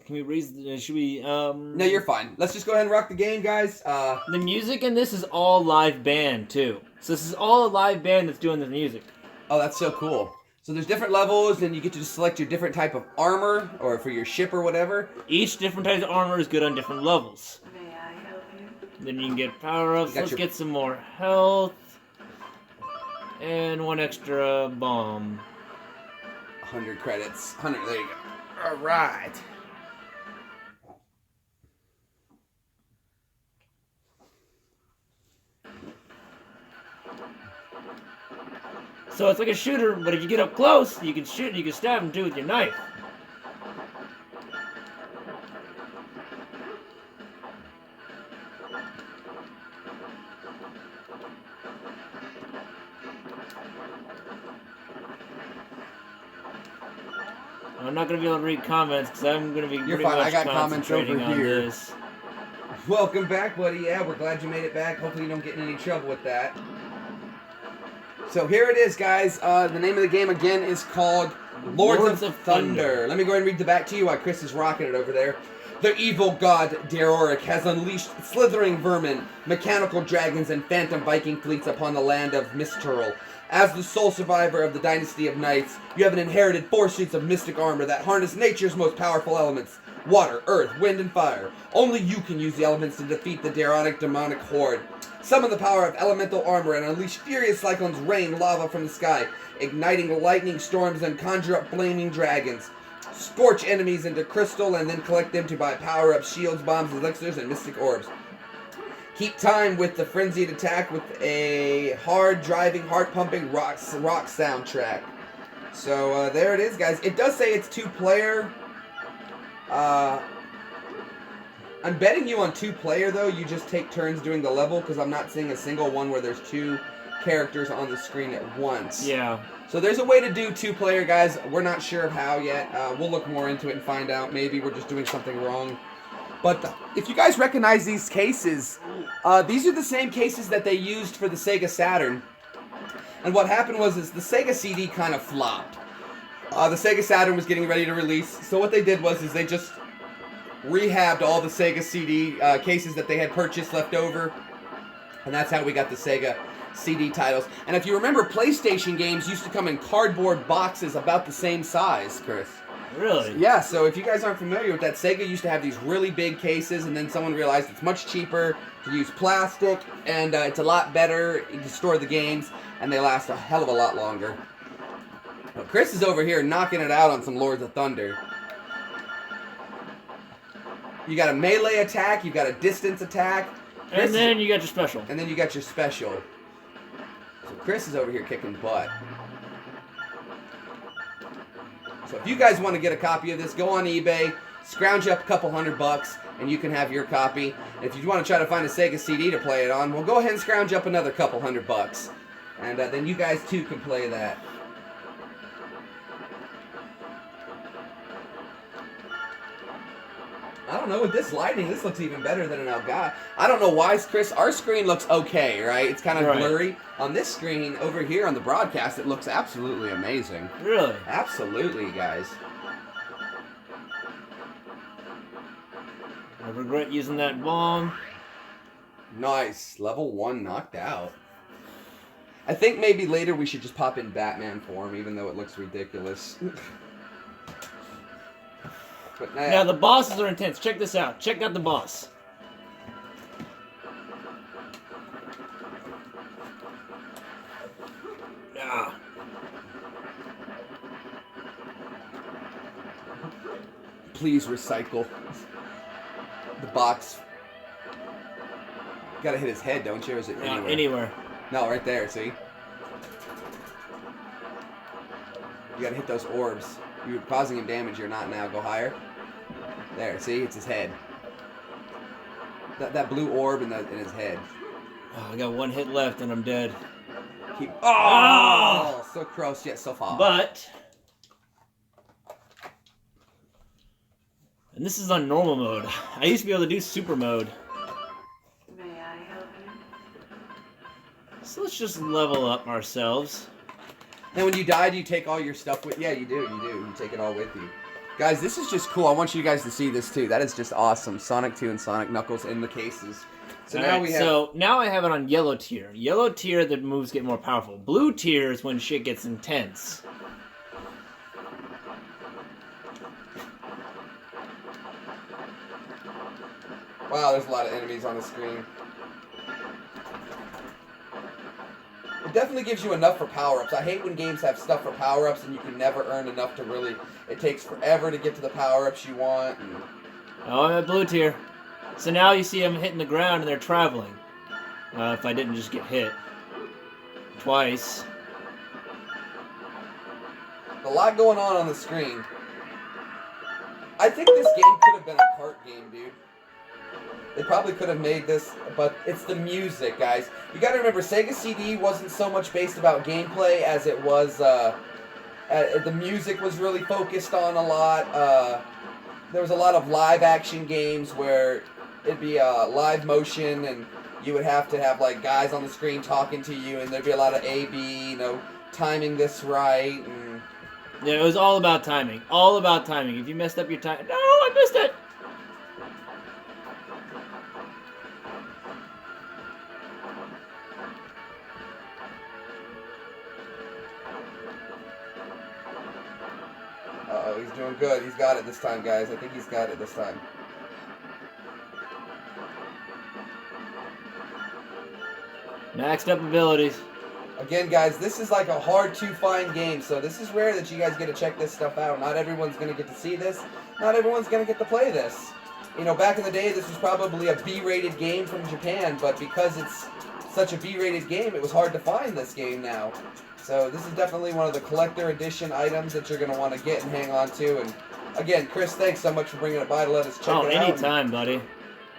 Can we raise? Should we? No, you're fine. Let's just go ahead and rock the game, guys. The music in this is all live band too. So this is all a live band that's doing the music. Oh, that's so cool. So there's different levels, and you get to just select your different type of armor, or for your ship or whatever. Each different type of armor is good on different levels. May I help you? Then you can get power-ups. Let's get some more health. And one extra bomb. 100 credits. 100, there you go. Alright. So it's like a shooter, but if you get up close, you can shoot and you can stab him too with your knife. I'm not going to be able to read comments because I'm going to be You're pretty fine. much I got comments over concentrating on here. this. Welcome back, buddy. Yeah, we're glad you made it back. Hopefully you don't get in any trouble with that. So here it is, guys. The name of the game again is called Lords of Thunder. Let me go ahead and read the back to you while Chris is rocking it over there. The evil god Deroric has unleashed slithering vermin, mechanical dragons, and phantom Viking fleets upon the land of Mistral. As the sole survivor of the Dynasty of Knights, you have inherited 4 suits of mystic armor that harness nature's most powerful elements: water, earth, wind, and fire. Only you can use the elements to defeat the Deronic demonic horde. Summon the power of elemental armor and unleash furious cyclones rain lava from the sky, igniting lightning storms and conjure up flaming dragons. Scorch enemies into crystal and then collect them to buy power-ups, shields, bombs, elixirs, and mystic orbs. Keep time with the frenzied attack with a hard-driving, heart-pumping rock soundtrack. So there it is, guys. It does say it's 2-player. I'm betting you on 2-player, though. You just take turns doing the level, because I'm not seeing a single one where there's 2 characters on the screen at once. Yeah. So there's a way to do 2-player, guys. We're not sure how yet. We'll look more into it and find out. Maybe we're just doing something wrong. But if you guys recognize these cases, these are the same cases that they used for the Sega Saturn. And what happened was the Sega CD kind of flopped. The Sega Saturn was getting ready to release. So what they did was they just rehabbed all the Sega CD cases that they had purchased left over. And that's how we got the Sega CD titles. And if you remember, PlayStation games used to come in cardboard boxes about the same size, Chris. Really? Yeah, so if you guys aren't familiar with that, Sega used to have these really big cases, and then someone realized it's much cheaper to use plastic, and it's a lot better to store the games, and they last a hell of a lot longer. But Chris is over here knocking it out on some Lords of Thunder. You got a melee attack, you got a distance attack. And then you got your special. And then you got your special. So Chris is over here kicking butt. So if you guys want to get a copy of this, go on eBay, scrounge up a couple $100, and you can have your copy. And if you want to try to find a Sega CD to play it on, well, go ahead and scrounge up another couple $100. And then you guys, too, can play that. I don't know, with this lighting, this looks even better than an Elgato. I don't know why, Chris. Our screen looks okay, right? It's kind of blurry. On this screen, over here on the broadcast, it looks absolutely amazing. Really? Absolutely, guys. I regret using that bomb. Nice. Level 1 knocked out. I think maybe later we should just pop in Batman form, even though it looks ridiculous. But now the bosses are intense. Check this out. Check out the boss. Yeah. Please recycle. The box. You gotta hit his head, don't you? Or is it anywhere? Anywhere. No, right there, see? You gotta hit those orbs. You're causing him damage, you're not now. Go higher. There, see? It's his head. That blue orb in his head. Oh, I got one hit left and I'm dead. Keep. Oh! So close, yet so far. But. And this is on normal mode. I used to be able to do super mode. May I help you? So let's just level up ourselves. And when you die, do you take all your stuff with? Yeah, you do. You take it all with you. Guys, this is just cool. I want you guys to see this too. That is just awesome. Sonic 2 and Sonic Knuckles in the cases. So now we have. So now I have it on yellow tier. Yellow tier, the moves get more powerful. Blue tier is when shit gets intense. Wow, there's a lot of enemies on the screen. It definitely gives you enough for power-ups. I hate when games have stuff for power-ups and you can never earn enough to really... It takes forever to get to the power-ups you want. And... Oh, I'm at blue tier. So now you see them hitting the ground and they're traveling. If I didn't just get hit. Twice. A lot going on the screen. I think this game could have been a kart game, dude. They probably could have made this, but it's the music, guys. You gotta remember, Sega CD wasn't so much based about gameplay as it was, the music was really focused on a lot. There was a lot of live action games where it'd be live motion and you would have to have like guys on the screen talking to you and there'd be a lot of A-B, you know, timing this right. And... Yeah, it was all about timing. All about timing. If you messed up your time... No, I missed it! Uh-oh, he's doing good. He's got it this time, guys. I think he's got it this time. Maxed up abilities. Again, guys, this is like a hard-to-find game, so this is rare that you guys get to check this stuff out. Not everyone's going to get to see this. Not everyone's going to get to play this. You know, back in the day, this was probably a B-rated game from Japan, but because it's such a B-rated game, it was hard to find this game now. So this is definitely one of the collector edition items that you're going to want to get and hang on to. And again, Chris, thanks so much for bringing it by to let us check it out. Oh, anytime, buddy.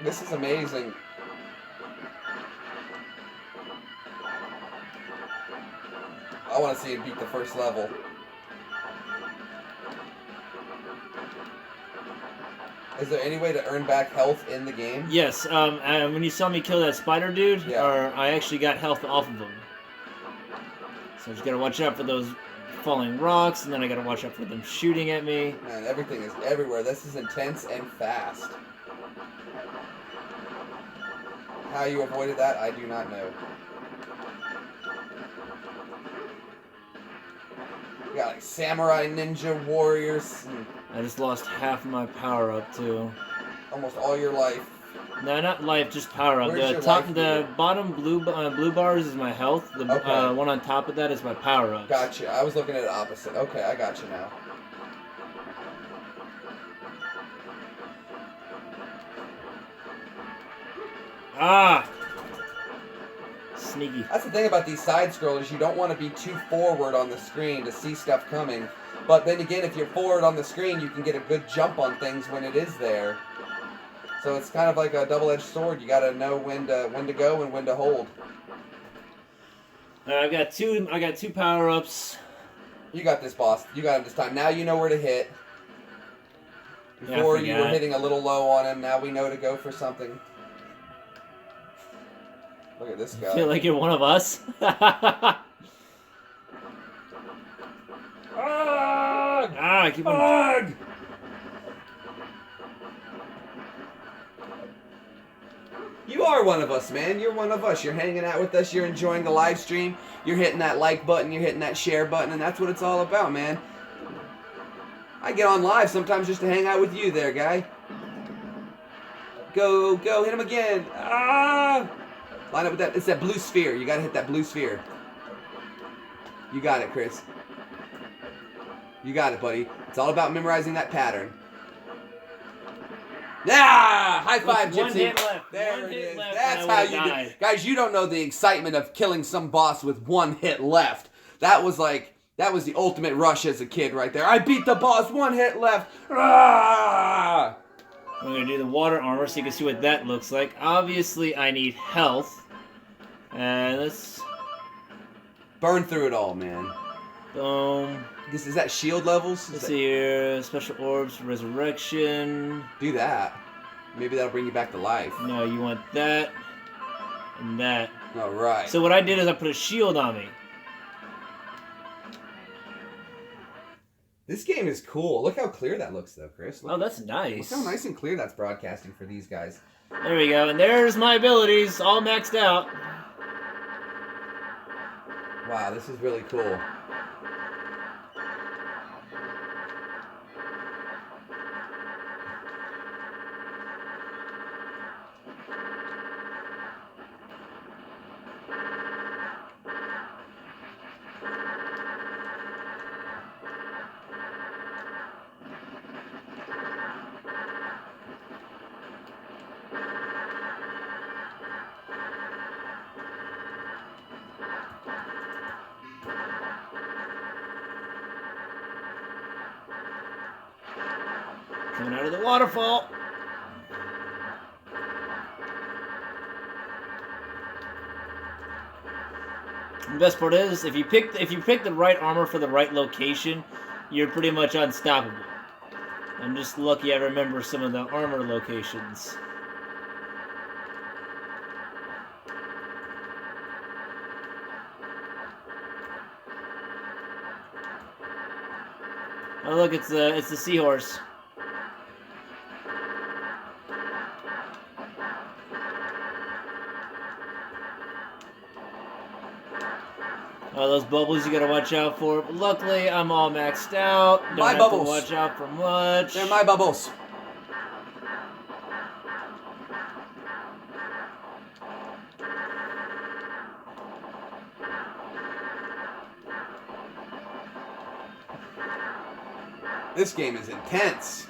This is amazing. I want to see him beat the first level. Is there any way to earn back health in the game? Yes, when you saw me kill that spider dude, Yeah. I actually got health off of him. So I just gotta watch out for those falling rocks, and then I gotta watch out for them shooting at me. Man, everything is everywhere. This is intense and fast. How you avoided that, I do not know. You got like samurai, ninja, warriors, and I just lost half my power up too. almost all your life. No, not life, just power up. Where's your life The meter? bottom blue bars is my health. The Okay. one on top of that is my power up. Gotcha. I was looking at it opposite. Okay, I got you now. Ah! Sneaky. That's the thing about these side scrollers. You don't want to be too forward on the screen to see stuff coming. But then again, if you're forward on the screen, you can get a good jump on things when it is there. So it's kind of like a double-edged sword. You got to know when to go and when to hold. I got two power ups. You got this, boss. You got him this time. Now you know where to hit. Before you were hitting a little low on him. Now we know to go for something. Look at this guy. I feel like you're one of us. I keep on. You are one of us, man. You're one of us. You're hanging out with us. You're enjoying the live stream. You're hitting that like button. You're hitting that share button. And that's what it's all about, man. I get on live sometimes just to hang out with you there, guy. Go, go. Hit him again. Ah! Line up with that. It's that blue sphere. You got to hit that blue sphere. You got it, Chris. You got it, buddy. It's all about memorizing that pattern. Yeah! High five, With one Gypsy. hit left. There One it hit is. left, That's and I how would've you do. died. Guys, you don't know the excitement of killing some boss with one hit left. That was the ultimate rush as a kid right there. I beat the boss, one hit left. Ah! We're gonna do the water armor so you can see what that looks like. Obviously, I need health. And let's... Burn through it all, man. Boom. Is that shield levels? Let's see here. Special orbs, resurrection. Do that. Maybe that'll bring you back to life. No, you want that. And that. Alright. So what I did is I put a shield on me. This game is cool. Look how clear that looks, though, Chris. Look, Oh, that's nice. look how nice and clear that's broadcasting for these guys. There we go. And there's my abilities, all maxed out. Wow, this is really cool. Coming out of the waterfall. The best part is, if you pick the right armor for the right location, you're pretty much unstoppable. I'm just lucky I remember some of the armor locations. Oh look, it's the seahorse. Oh, those bubbles you gotta watch out for. But luckily, I'm all maxed out. Don't My have bubbles. to watch out for much. They're my bubbles. This game is intense.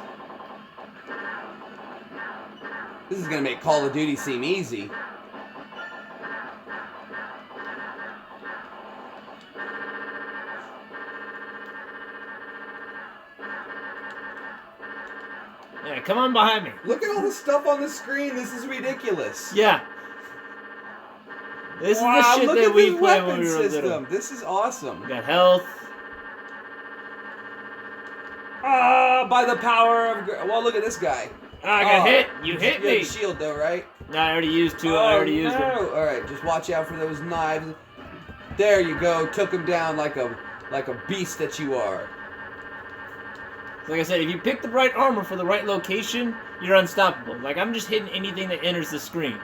This is gonna make Call of Duty seem easy. Yeah, come on behind me. Look at all the stuff on the screen. This is ridiculous. Yeah. This Wow, is the shit look that at we this played when weapon we were little. system. This is awesome. We got health. Ah, by the power of... Well, look at this guy. Ah, I got Oh, hit. You hit You have me. the shield, though, right? No, I already used two. I already used them. All right, just watch out for those knives. There you go. Took him down like a beast that you are. Like I said, if you pick the right armor for the right location, you're unstoppable. Like, I'm just hitting anything that enters the screen.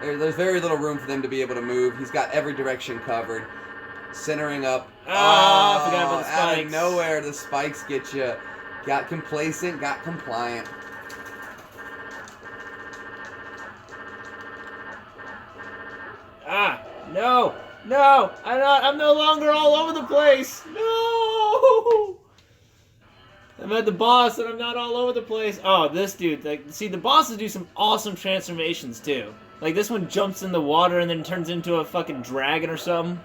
There's very little room for them to be able to move. He's got every direction covered. Centering up. Ah, I forgot about the Out of spikes. nowhere, the spikes get you. Got complacent, got compliant. Ah, no, no, I'm no longer all over the place. No, I'm at the boss and I'm not all over the place. Oh, this dude, like, see, the bosses do some awesome transformations too. Like this one jumps in the water and then turns into a fucking dragon or something.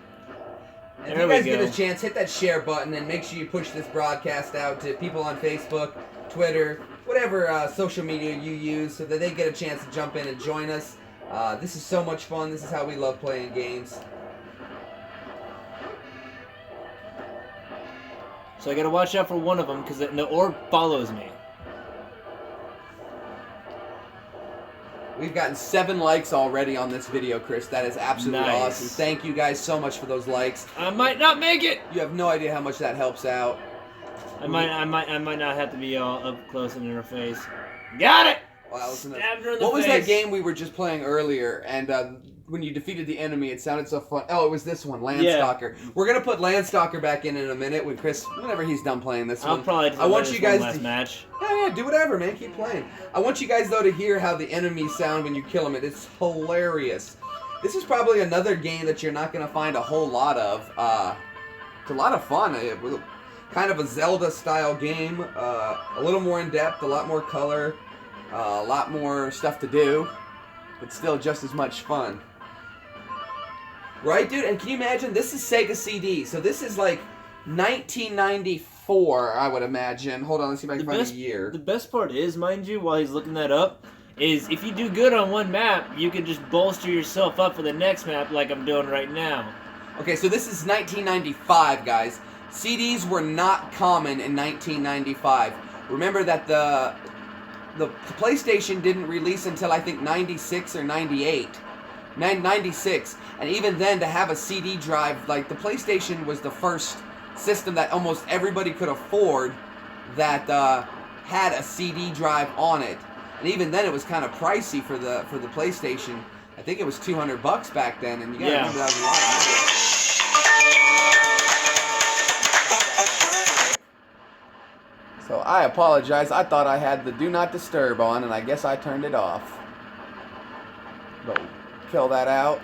If There you we guys get go. a chance, hit that share button and make sure you push this broadcast out to people on Facebook, Twitter, whatever social media you use so that they get a chance to jump in and join us. This is so much fun. This is how we love playing games. So I gotta watch out for one of them because the orb follows me. We've gotten 7 likes already on this video, Chris. That is absolutely Nice. awesome. Thank you guys so much for those likes. I might not make it. You have no idea how much that helps out. I might not have to be all up close and in her face. Got it. Wow, listen to Stabbed her in the what was that face. game we were just playing earlier? And when you defeated the enemy, it sounded so fun. Oh, it was this one, Landstalker. We're gonna put Landstalker back in a minute when Chris, whenever he's done playing this I'll one. probably I want this you guys one last to match. Yeah, do whatever, man. Keep playing. I want you guys though to hear how the enemies sound when you kill them. It's hilarious. This is probably another game that you're not gonna find a whole lot of. It's a lot of fun. Kind of a Zelda-style game. A little more in depth, a lot more color. A lot more stuff to do, but still just as much fun. Right, dude? And can you imagine? This is Sega CD, so this is like 1994, I would imagine. Hold on, let's see if I can find a year. The best part is, mind you, while he's looking that up, is if you do good on one map, you can just bolster yourself up for the next map like I'm doing right now. Okay, so this is 1995, guys. CDs were not common in 1995. Remember that the PlayStation didn't release until I think 96 or 98. 96. And even then, to have a CD drive, like the PlayStation was the first system that almost everybody could afford that had a CD drive on it. And even then, it was kind of pricey for the PlayStation. I think it was $200 back then, and you gotta remember that was a lot of money. So I apologize. I thought I had the Do Not Disturb on, and I guess I turned it off. But kill that out.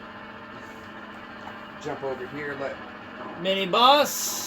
Jump over here. Let Mini boss.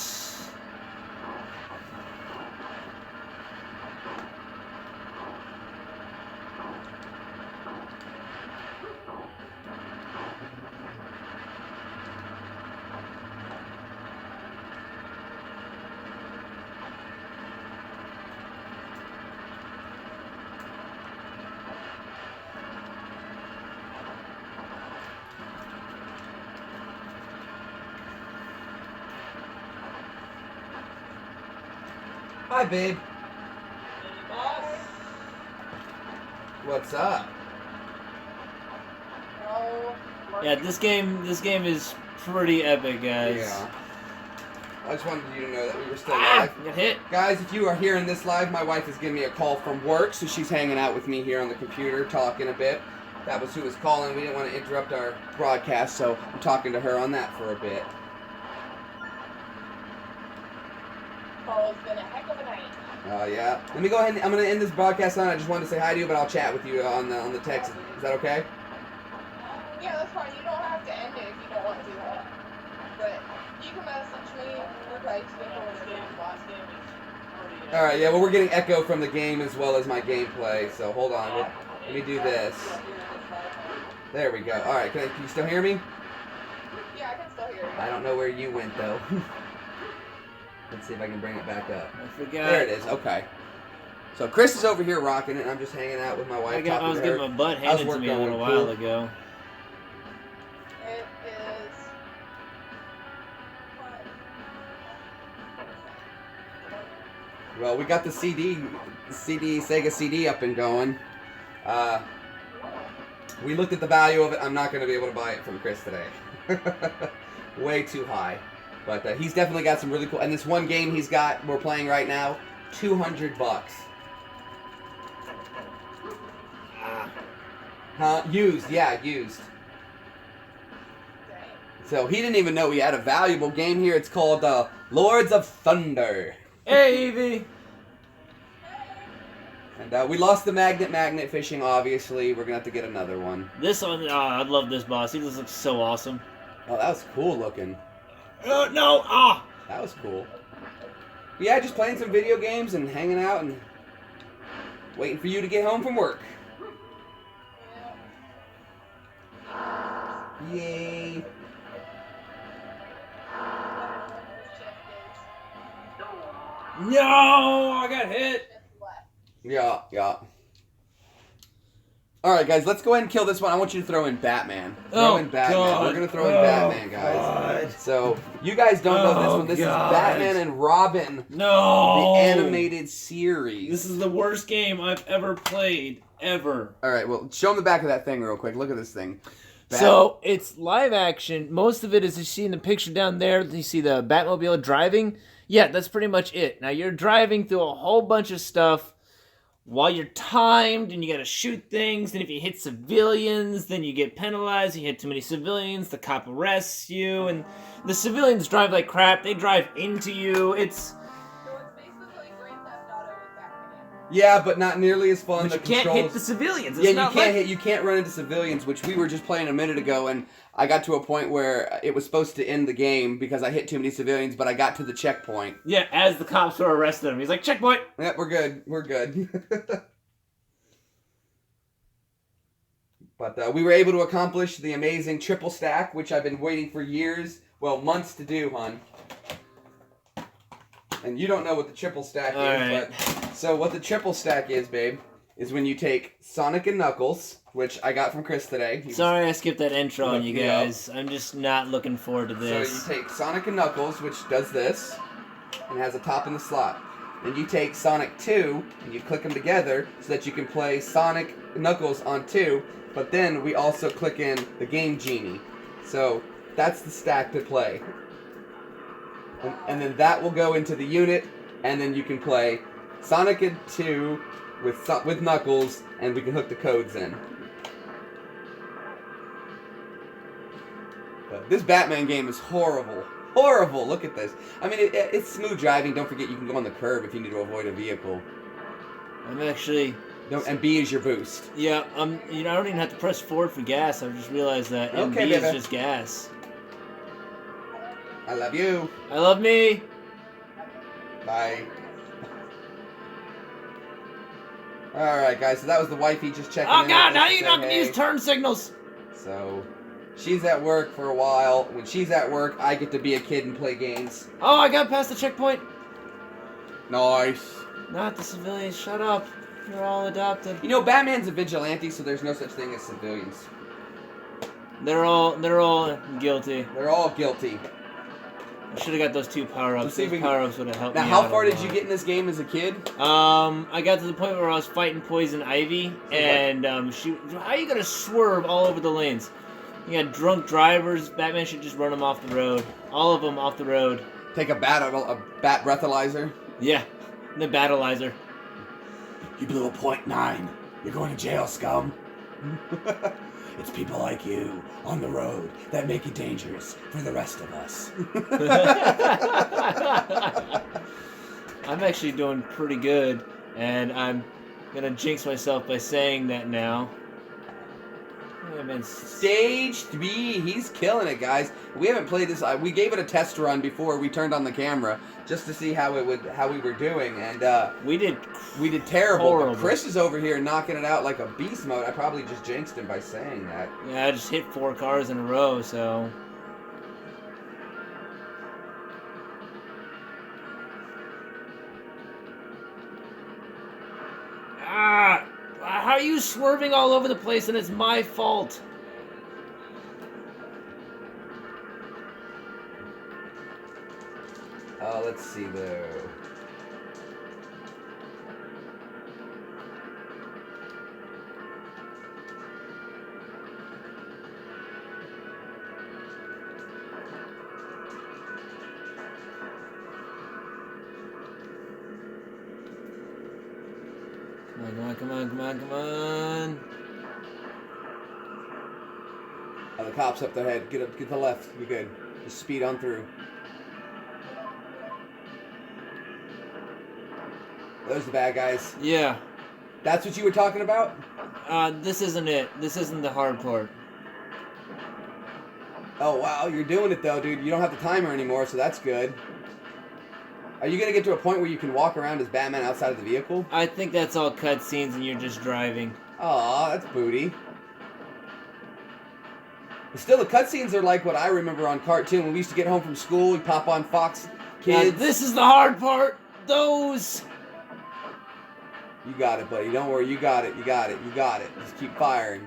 Hi, babe. What's up? Yeah, this game is pretty epic, guys. Yeah. I just wanted you to know that we were still live. Got hit. Guys, if you are hearing this live, my wife is giving me a call from work, so she's hanging out with me here on the computer, talking a bit. That was who was calling. We didn't want to interrupt our broadcast, so I'm talking to her on that for a bit. Oh, it's been a heck of a night. Yeah. Let me go ahead and I'm going to end this broadcast on. I just wanted to say hi to you, but I'll chat with you on the text. Is that okay? Yeah, that's fine. You don't have to end it if you don't want to. But you can message me or text me or All right, yeah, well, we're getting echo from the game as well as my gameplay, so hold on. Let me do this. There we go. All right, can you still hear me? Yeah, I can still hear you. I don't know where you went, though. Let's see if I can bring it back up. I forgot. There it is. Okay. So Chris is over here rocking it, and I'm just hanging out with my wife. I was getting my butt handed to me a little while ago. It is... Well, we got the Sega CD up and going. We looked at the value of it. I'm not going to be able to buy it from Chris today. Way too high. But he's definitely got some really cool... And this one game we're playing right now, $200. Huh? Used. Yeah, used. So he didn't even know we had a valuable game here. It's called Lords of Thunder. Hey, Evie! And we lost the magnet fishing, obviously. We're going to have to get another one. This one, I love this boss. He just looks so awesome. Oh, that was cool looking. No! Ah! That was cool. Yeah, just playing some video games and hanging out and waiting for you to get home from work. Yay. No! I got hit! Yeah. Alright, guys, let's go ahead and kill this one. I want you to throw in Batman. Throw in Batman. God. We're going to throw in Batman, guys. God. So, you guys don't know this one. This is Batman and Robin. No! The animated series. This is the worst game I've ever played. Ever. Alright, well, show them the back of that thing real quick. Look at this thing. So, it's live action. Most of it is you see in the picture down there. You see the Batmobile driving. Yeah, that's pretty much it. Now, you're driving through a whole bunch of stuff while you're timed, and you gotta shoot things, and if you hit civilians, then you get penalized. You hit too many civilians, the cop arrests you, and the civilians drive like crap. They drive into you. So it's basically Grand Theft Auto with Batman. Yeah, but not nearly as fun. But you can't hit the civilians. It's Yeah, not you can't run into civilians, which we were just playing a minute ago, and I got to a point where it was supposed to end the game because I hit too many civilians, but I got to the checkpoint. Yeah, as the cops were arresting him. He's like, checkpoint! Yeah, we're good. We're good. But we were able to accomplish the amazing triple stack, which I've been waiting for years, well, months to do, hon. And you don't know what the triple stack is, but so what the triple stack is, babe, is when you take Sonic and Knuckles, which I got from Chris today. Sorry I skipped that intro on you guys. I'm just not looking forward to this. So you take Sonic and Knuckles, which does this, and has a top in the slot. Then you take Sonic 2, and you click them together so that you can play Sonic Knuckles on 2, but then we also click in the game GENIE. So that's the stack to play. And then that will go into the unit, and then you can play Sonic 2 with Knuckles, and we can hook the codes in. But this Batman game is horrible. Horrible! Look at this. I mean, it's smooth driving. Don't forget you can go on the curb if you need to avoid a vehicle. I'm actually... And B is your boost. Yeah, I don't even have to press forward for gas. I just realized that MB is just gas. I love you. I love me. Bye. Alright, guys, so that was the wifey just checking in. Oh, God, now you're not going to use turn signals. So, she's at work for a while. When she's at work, I get to be a kid and play games. Oh, I got past the checkpoint. Nice. Not the civilians. Shut up. You're all adopted. You know, Batman's a vigilante, so there's no such thing as civilians. They're all guilty. They're all guilty. I should have got those 2 power-ups. Those power-ups would have helped me out. Now, how far did you get in this game as a kid? I got to the point where I was fighting Poison Ivy, and how are you gonna swerve all over the lanes? You got drunk drivers. Batman should just run them off the road. All of them off the road. Take a bat breathalyzer? Yeah, the battleizer. You blew a .9. You're going to jail, scum. It's people like you on the road that make it dangerous for the rest of us. I'm actually doing pretty good, and I'm gonna jinx myself by saying that now. Stage 3, he's killing it, guys. We haven't played this. We gave it a test run before we turned on the camera just to see how we were doing, and we did terrible. Horrible. But Chris is over here knocking it out like a beast mode. I probably just jinxed him by saying that. Yeah, I just hit 4 cars in a row, so. How are you swerving all over the place and it's my fault? Let's see though. Come on. Oh, the cop's up ahead. Get to the left. You're good. Just speed on through. Those are the bad guys. Yeah. That's what you were talking about? This isn't it. This isn't the hard part. Oh, wow. You're doing it, though, dude. You don't have the timer anymore, so that's good. Are you going to get to a point where you can walk around as Batman outside of the vehicle? I think that's all cutscenes and you're just driving. Aw, that's booty. But still, the cutscenes are like what I remember on cartoon. When we used to get home from school, we'd pop on Fox Kids. This is the hard part. Those. You got it, buddy. Don't worry. You got it. Just keep firing.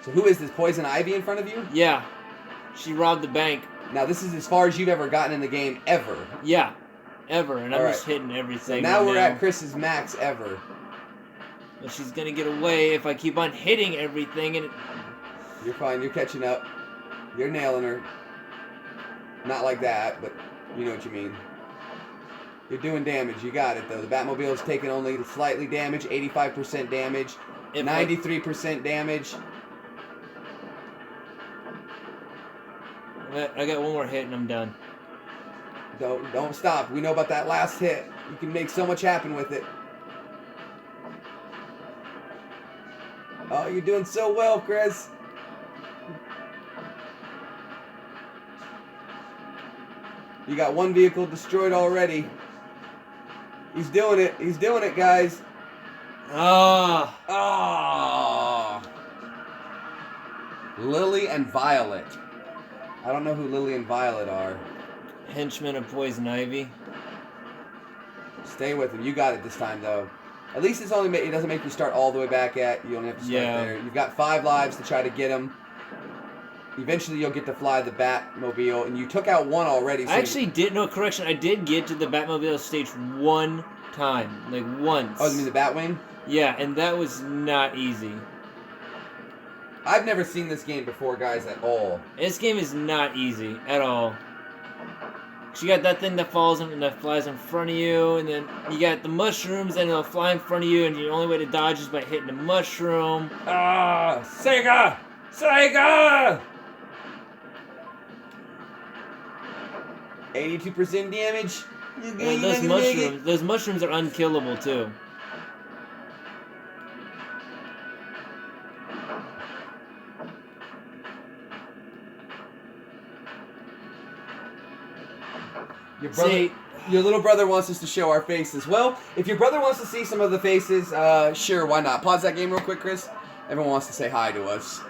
So who is this? Poison Ivy in front of you? Yeah. She robbed the bank. Now, this is as far as you've ever gotten in the game, ever. Yeah. Ever. And I'm All just hitting everything. So now we're at Chris's max ever. Well, she's going to get away if I keep on hitting everything. And You're fine. You're catching up. You're nailing her. Not like that, but you know what you mean. You're doing damage. You got it, though. The Batmobile is taking only slightly damage, 85% damage, 93% damage. I got one more hit and I'm done. Don't stop. We know about that last hit. You can make so much happen with it. Oh, you're doing so well, Chris. You got one vehicle destroyed already. He's doing it. He's doing it, guys. Ah. Ah. Lily and Violet. I don't know who Lily and Violet are. Henchman of Poison Ivy. Stay with him. You got it this time, though. At least it's only it doesn't make you start all the way back at. You only have to start there. You've got 5 lives to try to get him. Eventually, you'll get to fly the Batmobile, and you took out 1 already. So I actually did, no, correction, I did get to the Batmobile stage 1 time. Like, once. Oh, you mean the Batwing? Yeah, and that was not easy. I've never seen this game before, guys, at all. This game is not easy at all. You got that thing that falls and that flies in front of you, and then you got the mushrooms, and it'll fly in front of you, and the only way to dodge is by hitting the mushroom. Ah, Sega! Sega! 82% damage. And those mushrooms are unkillable too. Your little brother wants us to show our faces. Well, if your brother wants to see some of the faces, sure, why not? Pause that game real quick, Chris. Everyone wants to say hi to us.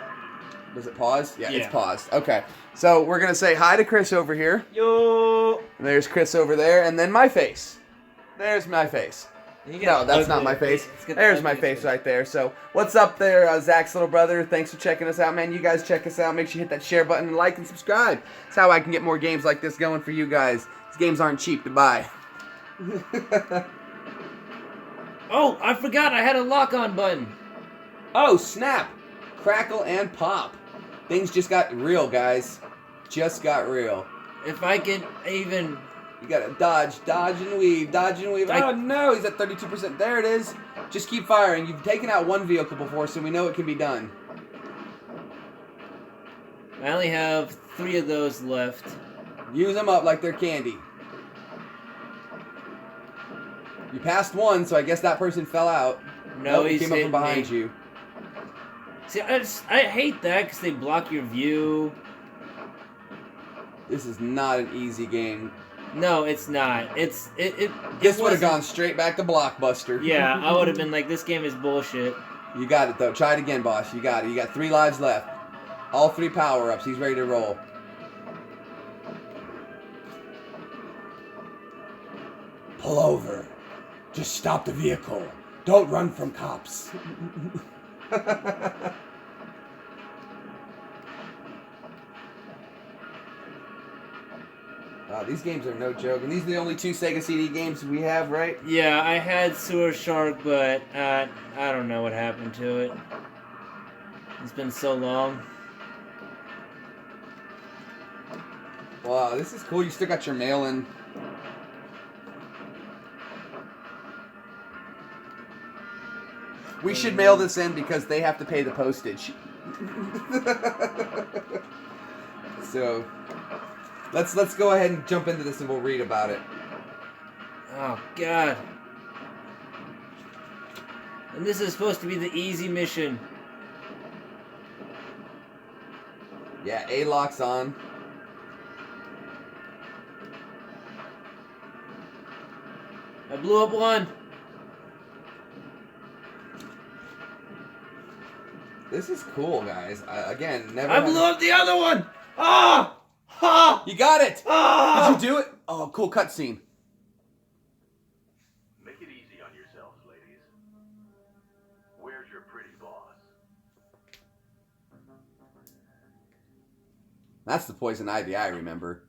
Was it paused? Yeah, it's paused. Okay. So we're going to say hi to Chris over here. Yo! And there's Chris over there, and then my face. There's my face. No, that's not my face. There's my face right there. So, what's up there, Zach's little brother? Thanks for checking us out, man. You guys check us out. Make sure you hit that share button and like and subscribe. That's how I can get more games like this going for you guys. These games aren't cheap to buy. Oh, I forgot I had a lock-on button. Oh, snap. Crackle and pop. Things just got real, guys. Just got real. If I can even... You gotta dodge and weave, dodge and weave. Oh no, he's at 32%. There it is. Just keep firing. You've taken out 1 vehicle before, so we know it can be done. I only have 3 of those left. Use them up like they're candy. You passed 1, so I guess that person fell out. No, he he's came up from behind you. See, I hate that because they block your view. This is not an easy game. No, it's not. This would have gone straight back to Blockbuster. Yeah, I would have been like, this game is bullshit. You got it, though. Try it again, boss. You got it. You got 3 lives left. All 3 power-ups. He's ready to roll. Pull over. Just stop the vehicle. Don't run from cops. Wow, these games are no joke. And these are the only 2 Sega CD games we have, right? Yeah, I had Sewer Shark, but I don't know what happened to it. It's been so long. Wow, this is cool. You still got your mail in. We should mail this in because they have to pay the postage. So, let's go ahead and jump into this and we'll read about it. Oh, God. And this is supposed to be the easy mission. Yeah, A lock's on. I blew up 1. This is cool, guys. Again, never. I blew up the other one! Ah! Ah! You got it! Ah! Did you do it? Oh, cool cutscene. Make it easy on yourselves, ladies. Where's your pretty boss? That's the Poison Ivy I remember.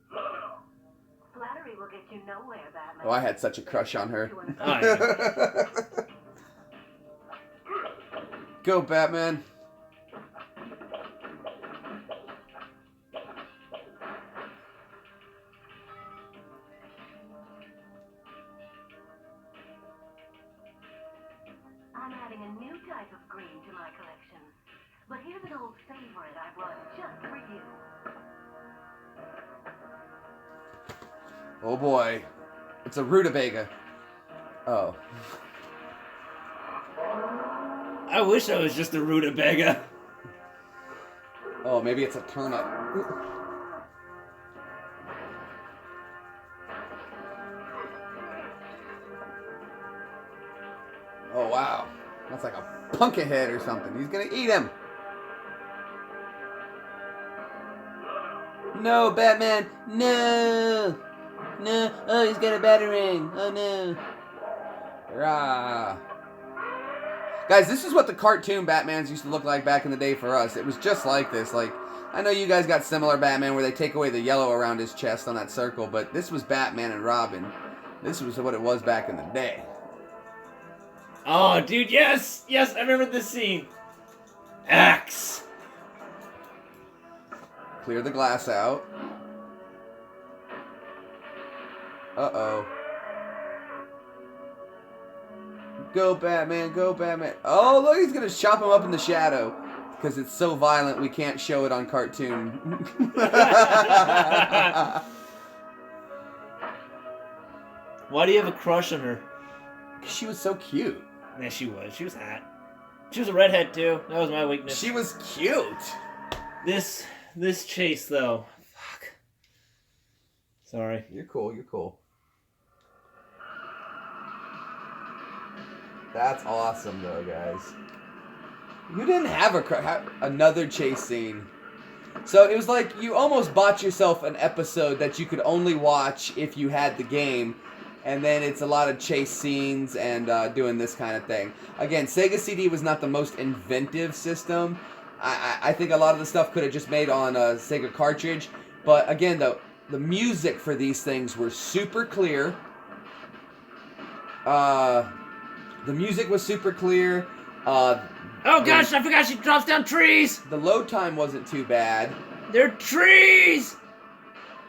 Flattery will get you nowhere, Batman. Oh, I had such a crush on her. Oh, yeah. Go, Batman. I'm adding a new type of green to my collection. But here's an old favorite I brought just for you. Oh boy. It's a rutabaga. Oh. I wish I was just a rutabaga. Oh, maybe it's a turnip. Oh wow. That's like a pumpkin head or something. He's gonna eat him. No, Batman. No. No. Oh, he's got a batarang. Oh, no. Rah. Guys, this is what the cartoon Batmans used to look like back in the day for us. It was just like this. Like, I know you guys got similar Batman where they take away the yellow around his chest on that circle, but this was Batman and Robin. This was what it was back in the day. Oh, dude, yes! Yes, I remember this scene. Axe! Clear the glass out. Uh-oh. Go, Batman, go, Batman. Oh, look, he's going to chop him up in the shadow. Because it's so violent, we can't show it on cartoon. Why do you have a crush on her? She was so cute. Yeah, she was. She was hot. She was a redhead, too. That was my weakness. She was cute. This chase, though. Fuck. Sorry. You're cool, you're cool. That's awesome, though, guys. You didn't have another chase scene. So it was like you almost bought yourself an episode that you could only watch if you had the game. And then it's a lot of chase scenes and doing this kind of thing. Again, Sega CD was not the most inventive system. I think a lot of the stuff could have just made on a Sega cartridge. But again, the music for these things were super clear. The music was super clear. Oh gosh, I forgot she drops down trees! The load time wasn't too bad. They're trees!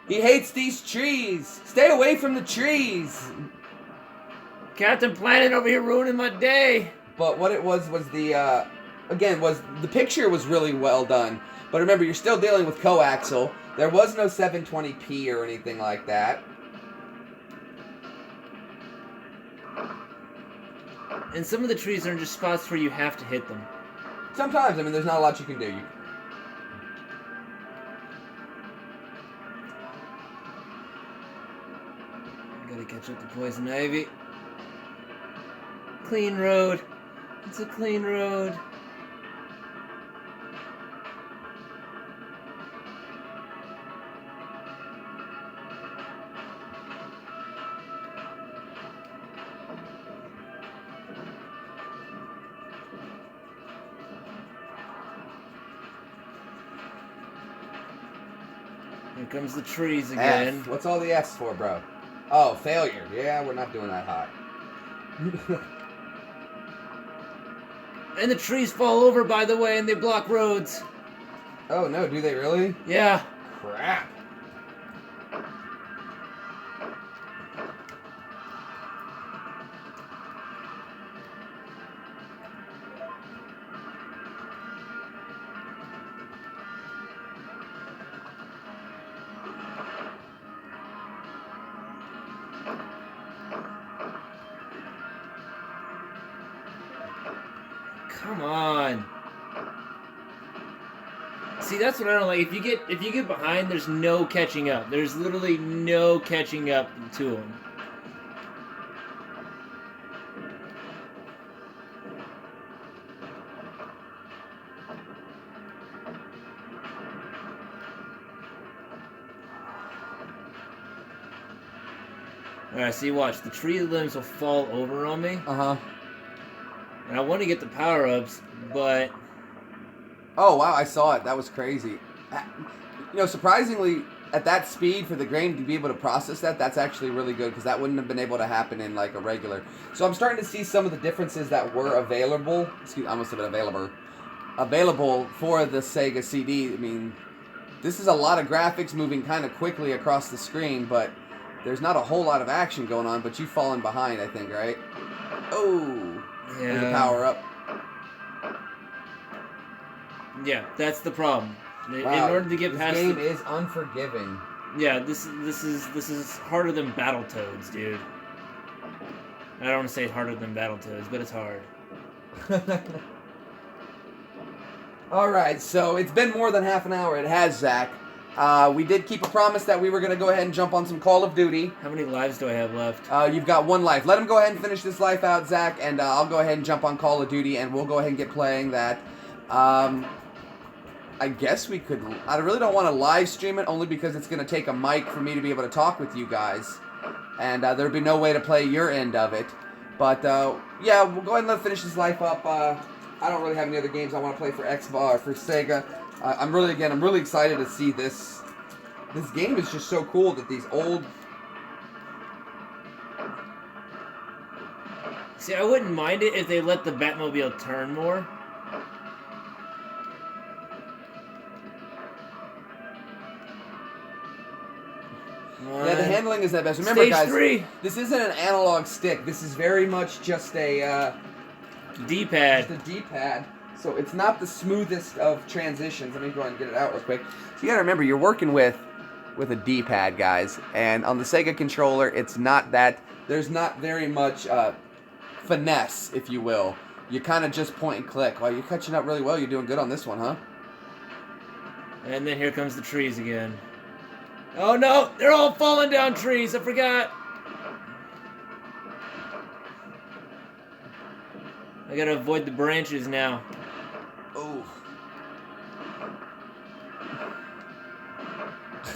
He hates these trees. Stay away from the trees. Captain Planet over here ruining my day. But what it was the, again, was the picture was really well done. But remember, you're still dealing with coaxial. There was no 720p or anything like that. And some of the trees are just spots where you have to hit them. Sometimes, I mean, there's not a lot you can do. I gotta catch up to Poison Ivy. Clean road. It's a clean road. Here comes the trees again. F. What's all the F's for, bro? Oh, failure. Yeah, we're not doing that hot. And the trees fall over, by the way, and they block roads. Oh, no, do they really? Yeah. Crap. Come on. See, that's what I don't like. If you get behind, there's no catching up. There's literally no catching up to them. Alright, see, watch. The tree limbs will fall over on me. Uh-huh. And I want to get the power-ups, but... Oh, wow, I saw it. That was crazy. You know, surprisingly, at that speed, for the game to be able to process that, that's actually really good, because that wouldn't have been able to happen in, like, a regular. So I'm starting to see some of the differences that were available. Excuse me, I almost said available for the Sega CD. I mean, this is a lot of graphics moving kind of quickly across the screen, but there's not a whole lot of action going on, but you've fallen behind, I think, right? Oh... Yeah. There's a power up. Yeah, that's the problem. Wow, in order to get past this game is unforgiving. Yeah, this is harder than Battletoads, dude. I don't want to say it's harder than Battletoads, but it's hard. Alright, so it's been more than half an hour. It has, Zach. We did keep a promise that we were going to go ahead and jump on some Call of Duty. How many lives do I have left? You've got one life. Let him go ahead and finish this life out, Zach, and I'll go ahead and jump on Call of Duty, and we'll go ahead and get playing that. I guess we could. I really don't want to live stream it, only because it's going to take a mic for me to be able to talk with you guys. And there'd be no way to play your end of it. But, yeah, we'll go ahead and finish this life up. I don't really have any other games I want to play for Xbox or for Sega. I'm really excited to see this. This game is just so cool that these old... See, I wouldn't mind it if they let the Batmobile turn more. Yeah, the handling is that best. Remember, Stage guys, 3. This isn't an analog stick. This is very much just a D-pad. Just a D-pad. So it's not the smoothest of transitions. Let me go ahead and get it out real quick. So you gotta remember, you're working with a D-pad, guys. And on the Sega controller, it's not that. There's not very much finesse, if you will. You kind of just point and click. Wow, you're catching up really well. You're doing good on this one, huh? And then here comes the trees again. Oh no, they're all falling down trees, I forgot. I gotta avoid the branches now. Oh.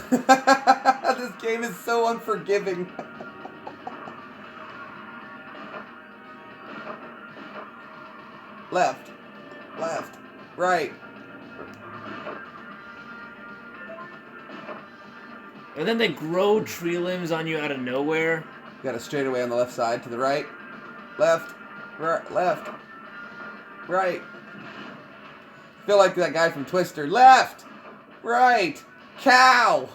This game is so unforgiving. Left, right. And then they grow tree limbs on you out of nowhere. You got a straightaway on the left side to the right. Left, right. Feel like that guy from Twister. Left, right, cow.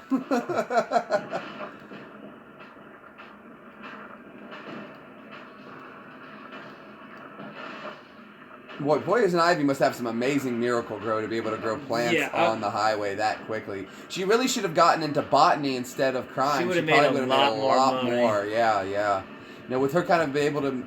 Boy, Poison Ivy must have some amazing miracle grow to be able to grow plants on the highway that quickly. She really should have gotten into botany instead of crime. She would have made a lot more. Yeah. You know, with her kind of be able to... You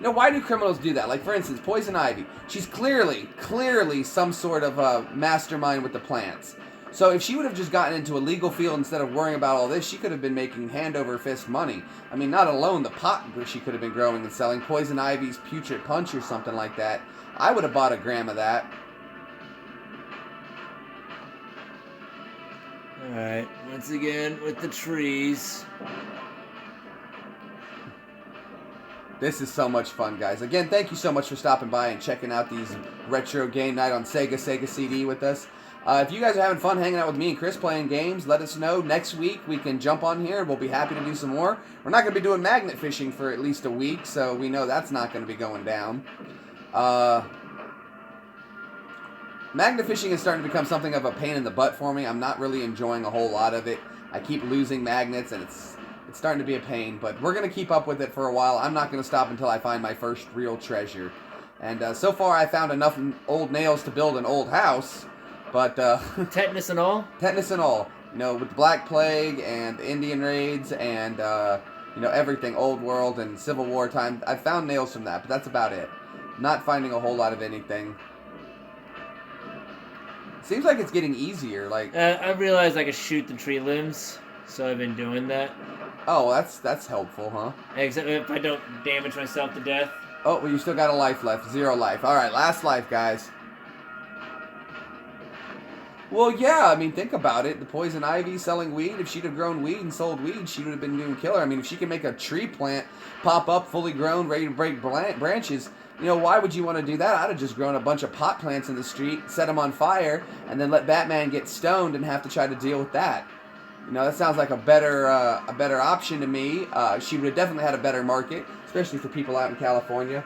know, why do criminals do that? Like, for instance, Poison Ivy. She's clearly some sort of a mastermind with the plants. So if she would have just gotten into a legal field instead of worrying about all this, she could have been making hand over fist money. I mean, not alone the pot she could have been growing and selling. Poison Ivy's Putrid Punch or something like that. I would have bought a gram of that. Alright, once again with the trees. This is so much fun, guys. Again, thank you so much for stopping by and checking out these retro game night on Sega CD with us. If you guys are having fun hanging out with me and Chris playing games, let us know. Next week, we can jump on here and we'll be happy to do some more. We're not going to be doing magnet fishing for at least a week, so we know that's not going to be going down. Magnet fishing is starting to become something of a pain in the butt for me. I'm not really enjoying a whole lot of it. I keep losing magnets, and it's starting to be a pain, but we're going to keep up with it for a while. I'm not going to stop until I find my first real treasure. And so far, I found enough old nails to build an old house, but... tetanus and all? Tetanus and all. You know, with the Black Plague and the Indian raids and, you know, everything, Old World and Civil War time. I found nails from that, but that's about it. Not finding a whole lot of anything. Seems like it's getting easier, like... I realized I could shoot the tree limbs, so I've been doing that. Oh, that's helpful, huh? Except if I don't damage myself to death. Oh, well, you still got a life left. 0 life. Alright, last life, guys. Well, yeah, I mean, think about it. The Poison Ivy selling weed, if she'd have grown weed and sold weed, she would have been doing killer. I mean, if she can make a tree plant pop up, fully grown, ready to break branches... You know, why would you want to do that? I'd have just grown a bunch of pot plants in the street, set them on fire, and then let Batman get stoned and have to try to deal with that. You know, that sounds like a better option to me. She would have definitely had a better market, especially for people out in California.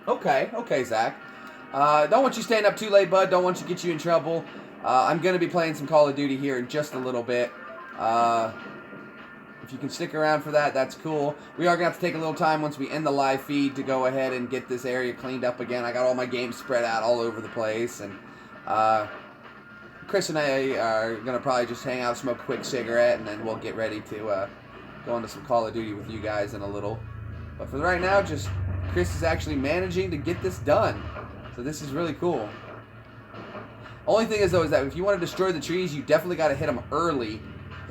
Okay, Zach. Don't want you staying up too late, bud. Don't want to get you in trouble. I'm going to be playing some Call of Duty here in just a little bit. If you can stick around for that, that's cool. We are going to have to take a little time once we end the live feed to go ahead and get this area cleaned up again. I got all my games spread out all over the place. And Chris and I are going to probably just hang out, smoke a quick cigarette, and then we'll get ready to go into some Call of Duty with you guys in a little. But for right now, just Chris is actually managing to get this done. So this is really cool. Only thing is, though, is that if you want to destroy the trees, you definitely got to hit them early.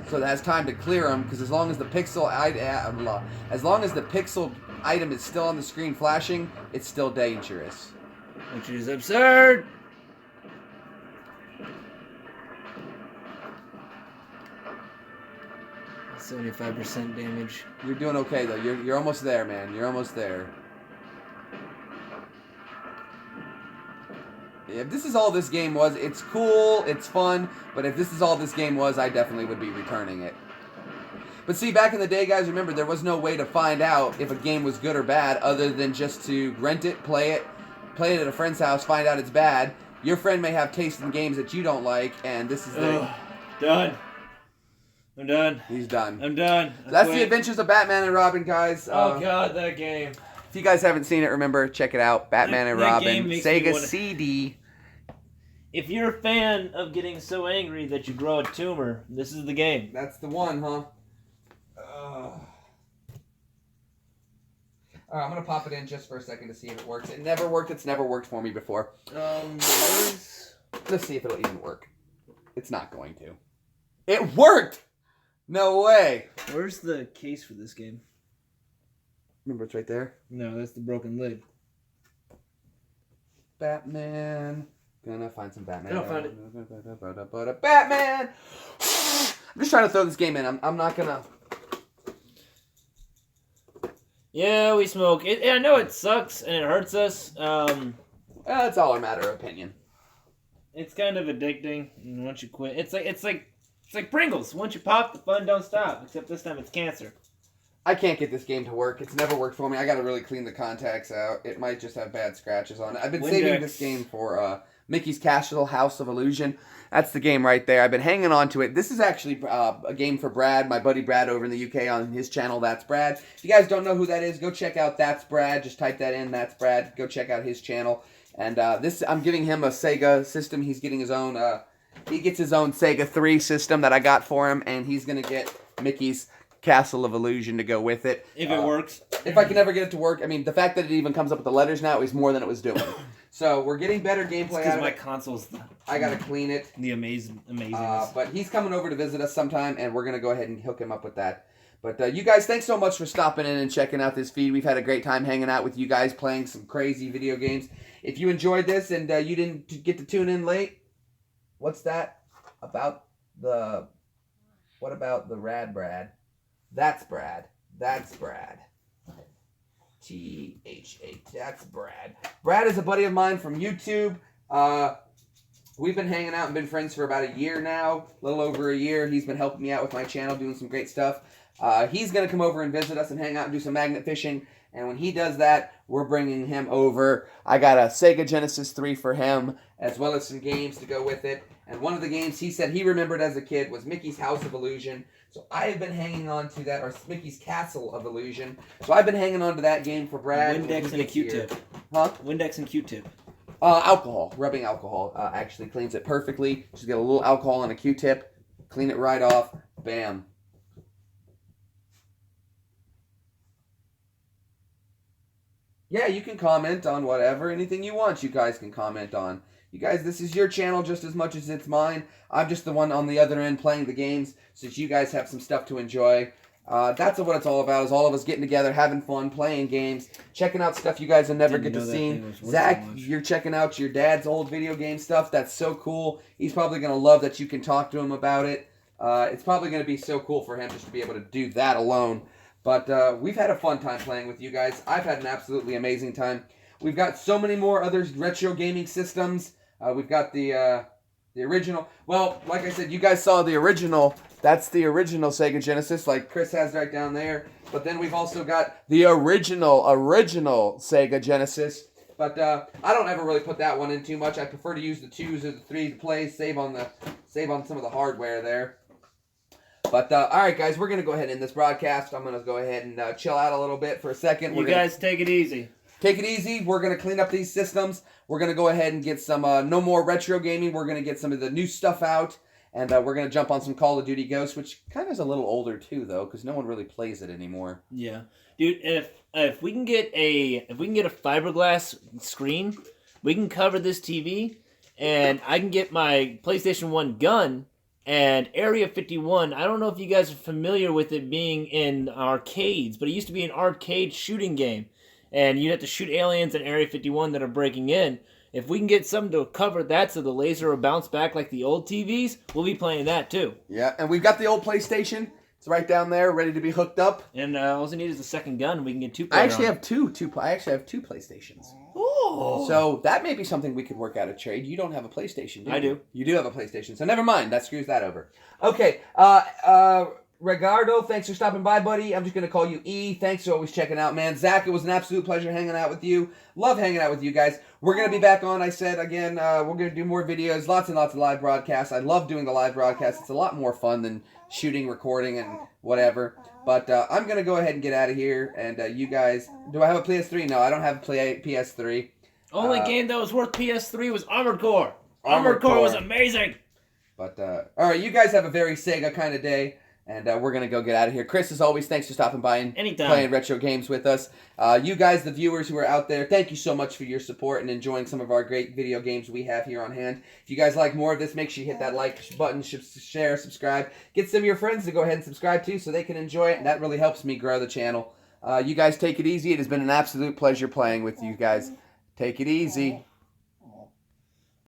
so that has time to clear them. Because as long as the pixel item is still on the screen flashing, it's still dangerous. Which is absurd. %75 damage. You're doing okay though. You're almost there, man. You're almost there. If this is all this game was, it's cool, it's fun, but if this is all this game was, I definitely would be returning it. But see, back in the day, guys, remember, there was no way to find out if a game was good or bad other than just to rent it at a friend's house, find out it's bad. Your friend may have taste in games that you don't like, and this is the... Done. I'm done. He's done. I'm done. That's The Adventures of Batman and Robin, guys. Oh, God, that game. If you guys haven't seen it, remember, check it out. Batman and That Robin, game makes me Sega wanna- CD. If you're a fan of getting so angry that you grow a tumor, this is the game. That's the one, huh? Alright, I'm going to pop it in just for a second to see if it works. It never worked. It's never worked for me before. Where's... Let's see if it'll even work. It's not going to. It worked! No way! Where's the case for this game? Remember, it's right there. No, that's the broken lid. Batman. Gonna find some Batman. I'll find it. Batman! I'm just trying to throw this game in. I'm not gonna... Yeah, we smoke. I know it sucks and it hurts us. It's all a matter of opinion. It's kind of addicting. And once you quit, it's like Pringles. Once you pop, the fun don't stop. Except this time it's cancer. I can't get this game to work. It's never worked for me. I gotta really clean the contacts out. It might just have bad scratches on it. I've been saving this game for Mickey's Castle House of Illusion. That's the game right there. I've been hanging on to it. This is actually a game for Brad, my buddy Brad over in the UK on his channel, That's Brad. If you guys don't know who that is, go check out That's Brad. Just type that in, That's Brad. Go check out his channel. And I'm giving him a Sega system. He's getting his own, he gets his own Sega 3 system that I got for him, and he's going to get Mickey's Castle of Illusion to go with it. If it works. If I can ever get it to work. I mean, the fact that it even comes up with the letters now is more than it was doing. So we're getting better gameplay out Because of my it. console's I gotta clean it. the amazing. But he's coming over to visit us sometime, and we're gonna go ahead and hook him up with that. But you guys, thanks so much for stopping in and checking out this feed. We've had a great time hanging out with you guys, playing some crazy video games. If you enjoyed this and you didn't get to tune in late, what's that about the? What about the Rad Brad? That's Brad. That's Brad. T-H-A. That's Brad. Brad is a buddy of mine from YouTube. We've been hanging out and been friends for about a year now. A little over a year. He's been helping me out with my channel, doing some great stuff. He's going to come over and visit us and hang out and do some magnet fishing. And when he does that, we're bringing him over. I got a Sega Genesis 3 for him, as well as some games to go with it. And one of the games he said he remembered as a kid was Mickey's House of Illusion. So I have been hanging on to that, or Mickey's Castle of Illusion. So I've been hanging on to that game for Brad. Windex and a Q-tip. Huh? Windex and Q-tip. Alcohol. Rubbing alcohol actually cleans it perfectly. Just get a little alcohol and a Q-tip. Clean it right off. Bam. Yeah, you can comment on whatever. Anything you want, you guys can comment on. You guys, this is your channel just as much as it's mine. I'm just the one on the other end playing the games, so that you guys have some stuff to enjoy. That's what it's all about, is all of us getting together, having fun, playing games, checking out stuff you guys will never get to see. Zach, you're checking out your dad's old video game stuff. That's so cool. He's probably going to love that you can talk to him about it. It's probably going to be so cool for him just to be able to do that alone. But we've had a fun time playing with you guys. I've had an absolutely amazing time. We've got so many more other retro gaming systems. We've got the original. Well, like I said, you guys saw the original. That's the original Sega Genesis, like Chris has right down there. But then we've also got the original Sega Genesis. But I don't ever really put that one in too much. I prefer to use the 2s or the 3s to play, save on some of the hardware there. But all right, guys, we're gonna go ahead and end this broadcast. I'm gonna go ahead and chill out a little bit for a second. You guys take it easy. Take it easy. We're going to clean up these systems. We're going to go ahead and get some no more retro gaming. We're going to get some of the new stuff out. And we're going to jump on some Call of Duty Ghosts, which kind of is a little older too, though, because no one really plays it anymore. Yeah. Dude, if we can get a fiberglass screen, we can cover this TV, and I can get my PlayStation 1 gun And Area 51, I don't know if you guys are familiar with it being in arcades, but it used to be an arcade shooting game. And you'd have to shoot aliens in Area 51 that are breaking in. If we can get something to cover that so the laser will bounce back like the old TVs, we'll be playing that too. Yeah, and we've got the old PlayStation. It's right down there, ready to be hooked up. And all we need is a second gun. We can get two. I actually have two. I actually have two PlayStations. Oh. So that may be something we could work out a trade. You don't have a PlayStation, do you? I do. You do have a PlayStation, so never mind. That screws that over. Okay, Ricardo, thanks for stopping by, buddy. I'm just going to call you E. Thanks for always checking out, man. Zach, it was an absolute pleasure hanging out with you. Love hanging out with you guys. We're going to be back on, I said, again. We're going to do more videos, lots and lots of live broadcasts. I love doing the live broadcasts. It's a lot more fun than shooting, recording, and whatever. But I'm going to go ahead and get out of here. And you guys, do I have a PS3? No, I don't have a PS3. Only game that was worth PS3 was Armored Core. Armored Core was amazing. But, all right, you guys have a very Sega kind of day. And we're going to go get out of here. Chris, as always, thanks for stopping by and Anytime. playing retro games with us. You guys, the viewers who are out there, thank you so much for your support and enjoying some of our great video games we have here on hand. If you guys like more of this, make sure you hit that like button, share, subscribe. Get some of your friends to go ahead and subscribe too so they can enjoy it. And that really helps me grow the channel. You guys take it easy. It has been an absolute pleasure playing with you guys. Take it easy.